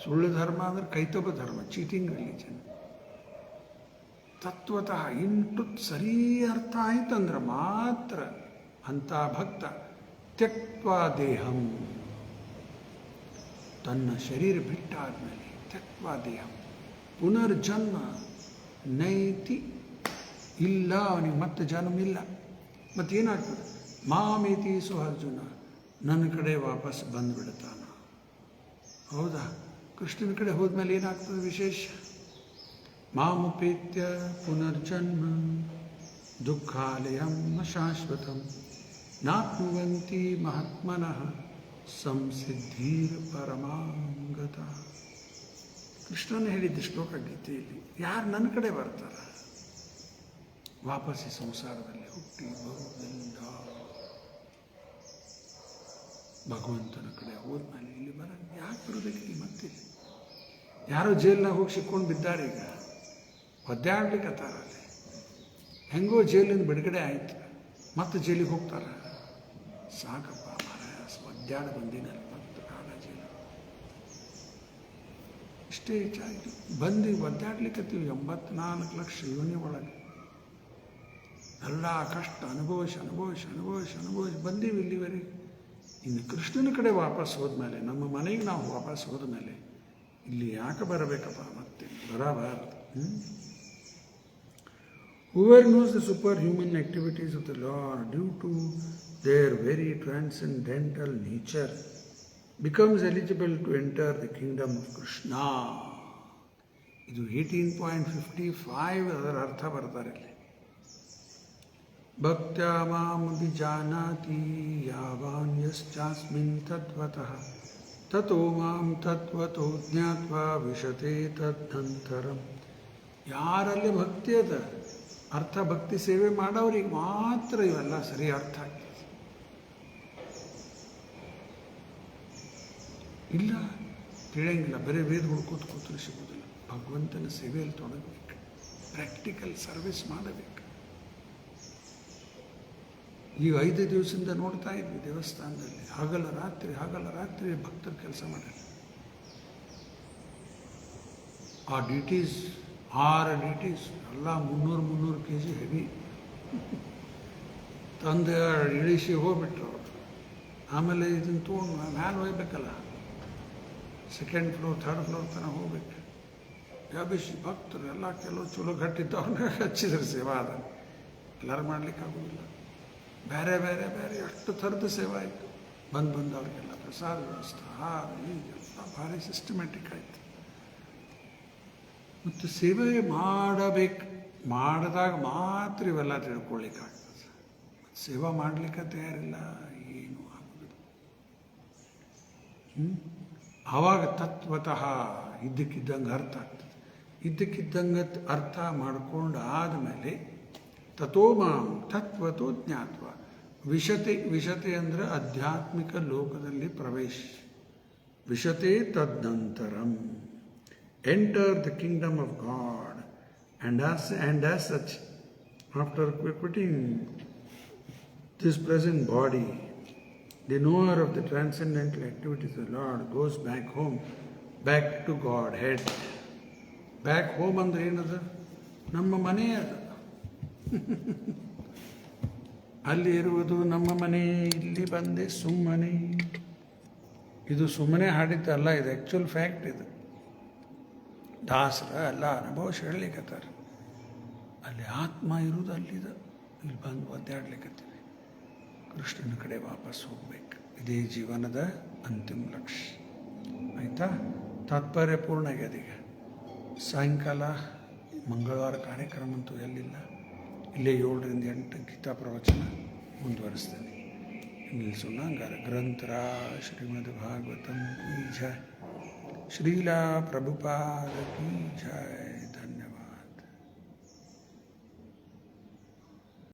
ಸುಳ್ಳು ಧರ್ಮ ಅಂದರೆ ಕೈತೊಬ್ಬ ಧರ್ಮ, ಚೀಟಿಂಗ್ ರಿಲಿಜನ್. ತತ್ವತಃ ಇಂಟು ಸರಿ ಅರ್ಥ ಆಯ್ತಂದ್ರೆ ಮಾತ್ರ ಅಂಥ ಭಕ್ತ ತ್ಯಕ್ತ್ವ ದೇಹಂ, ತನ್ನ ಶರೀರ ಬಿಟ್ಟಾದ್ಮೇಲೆ ತ್ಯಕ್ತ್ವ ದೇಹಂ ಪುನರ್ಜನ್ಮ ನೈತಿ, ಇಲ್ಲ ಅವನಿಗೆ ಮತ್ತೆ ಜನ್ಮ ಇಲ್ಲ. ಮತ್ತೇನಾಗ್ತದೆ? ಮಾಮೇತಿ ಸೋ ಅರ್ಜುನ, ನನ್ನ ಕಡೆ ವಾಪಸ್ ಬಂದುಬಿಡ್ತಾನ. ಹೌದಾ? ಕೃಷ್ಣನ ಕಡೆ ಹೋದ್ಮೇಲೆ ಏನಾಗ್ತದೆ ವಿಶೇಷ? ಮಾಮುಪೇತ್ಯ ಪುನರ್ಜನ್ಮ ದುಃಖಾಲಯಂ ನ ಶಾಶ್ವತಂ ನಾಪ್ನುವಂತಿ ಮಹಾತ್ಮನಃ ಸಂಸಿದ್ಧೀರ್ ಪರಮಾಂಗತ. ಕೃಷ್ಣನ ಹೇಳಿದ್ದ ಶ್ಲೋಕ ಗೀತೆಯಲ್ಲಿ. ಯಾರು ನನ್ನ ಕಡೆ ಬರ್ತಾರ, ವಾಪಸ್ ಈ ಸಂಸಾರದಲ್ಲಿ ಹುಟ್ಟಿ ಬರುವುದಿಲ್ಲ. ಭಗವಂತನ ಕಡೆ ಹೋದ್ಮೇಲೆ ಇಲ್ಲಿ ಬರ ಯಾಕೆ ಬರೋದಕ್ಕೆ? ಮತ್ತೆ ಯಾರೋ ಜೈಲ್ನಾಗ ಹೋಗಿ ಸಿಕ್ಕೊಂಡು ಬಿದ್ದಾರೆ. ಈಗ ಒದ್ದಾಡ್ಲಿಕ್ಕತ್ತಾರ. ಅಲ್ಲಿ ಹೆಂಗೋ ಜೈಲಿಂದ ಬಿಡುಗಡೆ ಆಯ್ತು, ಮತ್ತೆ ಜೈಲಿಗೆ ಹೋಗ್ತಾರ. ಸಾಕಪ್ಪ ಮಹಾರಾಜ, ಒದ್ದಾಡಿ ಬಂದಿನಲ್ಲಿ ಮತ್ತೆ ಕಾಲ ಜೈಲು. ಇಷ್ಟೇ ಹೆಚ್ಚಾಯಿತು. ಬಂದು ಒದ್ದಾಡ್ಲಿಕ್ಕತ್ತೀವಿ. 84 ಲಕ್ಷ ಯೋನಿ ಒಳಗೆ ಎಲ್ಲ ಕಷ್ಟ ಅನುಭವಿಸಿ ಬಂದೀವಿ ಇಲ್ಲಿವರೆಗೆ. ಇನ್ನು ಕೃಷ್ಣನ ಕಡೆ ವಾಪಸ್ ಹೋದ್ಮೇಲೆ, ನಮ್ಮ ಮನೆಗೆ ನಾವು ವಾಪಸ್ ಹೋದ್ಮೇಲೆ ಇಲ್ಲಿ ಯಾಕೆ ಬರಬೇಕಪ್ಪ? ಮತ್ತೆ ಬರಬಾರದು. Whoever knows the superhuman activities of the Lord due to their very transcendental nature becomes eligible to enter the kingdom of Krishna. ಇದು 18.55 ಅದರ ಅರ್ಥ ಬರ್ತಾರೆ ಇಲ್ಲಿ. ಭಕ್ತ್ಯಾ ಮಾಂ ವಿಜಾನಾತಿ ಯಾವಾನ್ ಯಶ್ಚಾಸ್ಮಿನ್ ತತ್ವತಃ ತತೋ ಮಾಂ ತತ್ವತೋ ಜ್ಞಾತ್ವಾ ವಿಶತೆ ತದನಂತರಂ. ಯಾರಲ್ಲಿ ಭಕ್ತಿ ಅದ, ಅರ್ಥ ಭಕ್ತಿ ಸೇವೆ ಮಾಡೋರಿಗೆ ಮಾತ್ರ ಇವೆಲ್ಲ ಸರಿ ಅರ್ಥ ಆಗ್ತದೆ. ಇಲ್ಲ ತಿಳಿಯಂಗಿಲ್ಲ, ಬರೀ ವೇದ ಕೂತ್ರೆ ಸಿಗೋದಿಲ್ಲ. ಭಗವಂತನ ಸೇವೆಯಲ್ಲಿ ತೊಡಗಬೇಕು, ಪ್ರಾಕ್ಟಿಕಲ್ ಸರ್ವಿಸ್ ಮಾಡಬೇಕು. ಈಗ 5 ದಿವಸದಿಂದ ನೋಡ್ತಾ ಇದ್ವಿ ದೇವಸ್ಥಾನದಲ್ಲಿ ಹಗಲ ರಾತ್ರಿ ಭಕ್ತರು ಕೆಲಸ ಮಾಡ್ಯಾರ. ಆ ಡ್ಯೂಟೀಸ್ 6 ಡ್ಯೂಟೀಸ್ ಎಲ್ಲ 300 kg ಹೆವಿ ತಂದು ಇಳಿಸಿ ಹೋಗ್ಬಿಟ್ರು ಅವರು. ಆಮೇಲೆ ಇದನ್ನು ತೊಗೊಂಡು ಮ್ಯಾಲೆ ಹೋಗ್ಬೇಕಲ್ಲ, ಸೆಕೆಂಡ್ ಫ್ಲೋರ್ ಥರ್ಡ್ ಫ್ಲೋರ್ ತನಕ ಹೋಗ್ಬೇಕು. ಯಾಬಿಸಿ ಭಕ್ತರು ಎಲ್ಲ ಕೆಲವು ಚಲೋ ಗಟ್ಟಿದ್ದವ್ರನ್ನ ಹಚ್ಚಿದ್ರು ಸೇವಾ ಅದ, ಎಲ್ಲರೂ ಮಾಡ್ಲಿಕ್ಕೆ ಆಗೋದಿಲ್ಲ. ಬೇರೆ ಬೇರೆ ಬೇರೆ ಎಷ್ಟು ಥರದ ಸೇವೆ ಆಯಿತು. ಬಂದವ್ರಿಗೆಲ್ಲ ಪ್ರಸಾದ ವ್ಯವಸ್ಥೆ, ಹಾರ ಹೀಗೆಲ್ಲ ಭಾರಿ ಸಿಸ್ಟಮ್ಯಾಟಿಕ್ ಆಯಿತು. ಮತ್ತು ಸೇವೆ ಮಾಡಬೇಕು, ಮಾಡಿದಾಗ ಮಾತ್ರ ಇವೆಲ್ಲ ತಿಳ್ಕೊಳ್ಳಿಕ್ಕಾಗ್ತದೆ. ಸೇವಾ ಮಾಡಲಿಕ್ಕೆ ತಯಾರಿಲ್ಲ, ಏನೂ ಆಗೋದಿಲ್ಲ. ಆವಾಗ ತತ್ವತಃ ಇದ್ದಕ್ಕಿದ್ದಂಗೆ ಅರ್ಥ ಆಗ್ತದೆ. ಇದ್ದಕ್ಕಿದ್ದಂಗೆ ಅರ್ಥ ಮಾಡಿಕೊಂಡು ಆದಮೇಲೆ ತಥೋ ಮಾಂ ತತ್ವತೋ ಜ್ಞಾತ್ವ, ವಿಶತೆ ಅಂದರೆ ಆಧ್ಯಾತ್ಮಿಕ ಲೋಕದಲ್ಲಿ ಪ್ರವೇಶ. ವಿಶತೆ ತದನಂತರಂ enter the kingdom of God and as such, after quitting this present body, the knower of the transcendental activities of the Lord goes back home, back to Godhead. Back home ಅಂದರೆ ಏನದು? ನಮ್ಮ ಮನೆ ಅದು. ಅಲ್ಲಿ ಇರುವುದು ನಮ್ಮ ಮನೆ, ಇಲ್ಲಿ ಬಂದೆ ಸುಮ್ಮನೆ. ಇದು ಸುಮ್ಮನೆ ಹಾಡಿದ್ದಲ್ಲ, ಇದು ಆ್ಯಕ್ಚುಲ್ ಫ್ಯಾಕ್ಟ್. ಇದು ದಾಸರ ಎಲ್ಲ ಅನುಭವಿಸಿ ಹೇಳಲಿಕ್ಕತ್ತಾರ. ಅಲ್ಲಿ ಆತ್ಮ ಇರುವುದು ಅಲ್ಲಿದೆ, ಇಲ್ಲಿ ಬಂದು ಒದ್ದಾಡ್ಲಿಕ್ಕತ್ತೀವಿ. ಕೃಷ್ಣನ ಕಡೆ ವಾಪಸ್ ಹೋಗ್ಬೇಕು. ಇದೇ ಜೀವನದ ಅಂತಿಮ ಲಕ್ಷ್ಯ. ಆಯಿತಾ? ತಾತ್ಪರ್ಯ ಪೂರ್ಣ ಆಗ್ಯದ. ಈಗ ಸಾಯಂಕಾಲ ಮಂಗಳವಾರ ಕಾರ್ಯಕ್ರಮ ಅಂತೂ ಎಲ್ಲಿಲ್ಲ. ಇಲ್ಲೇ 7ರಿಂದ 8 ಗೀತಾ ಪ್ರವಚನ ಮುಂದುವರಿಸ್ತೇನೆ. ನಿಲ್ಲಿಸೋಣ ಹಂಗಾರೆ. ಗ್ರಂಥರಾಜ ಶ್ರೀಮದ್ ಭಾಗವತಂ ಕೀ ಜಯ, ಶ್ರೀಲಾ ಪ್ರಭುಪಾದ ಕೀ ಜಯ.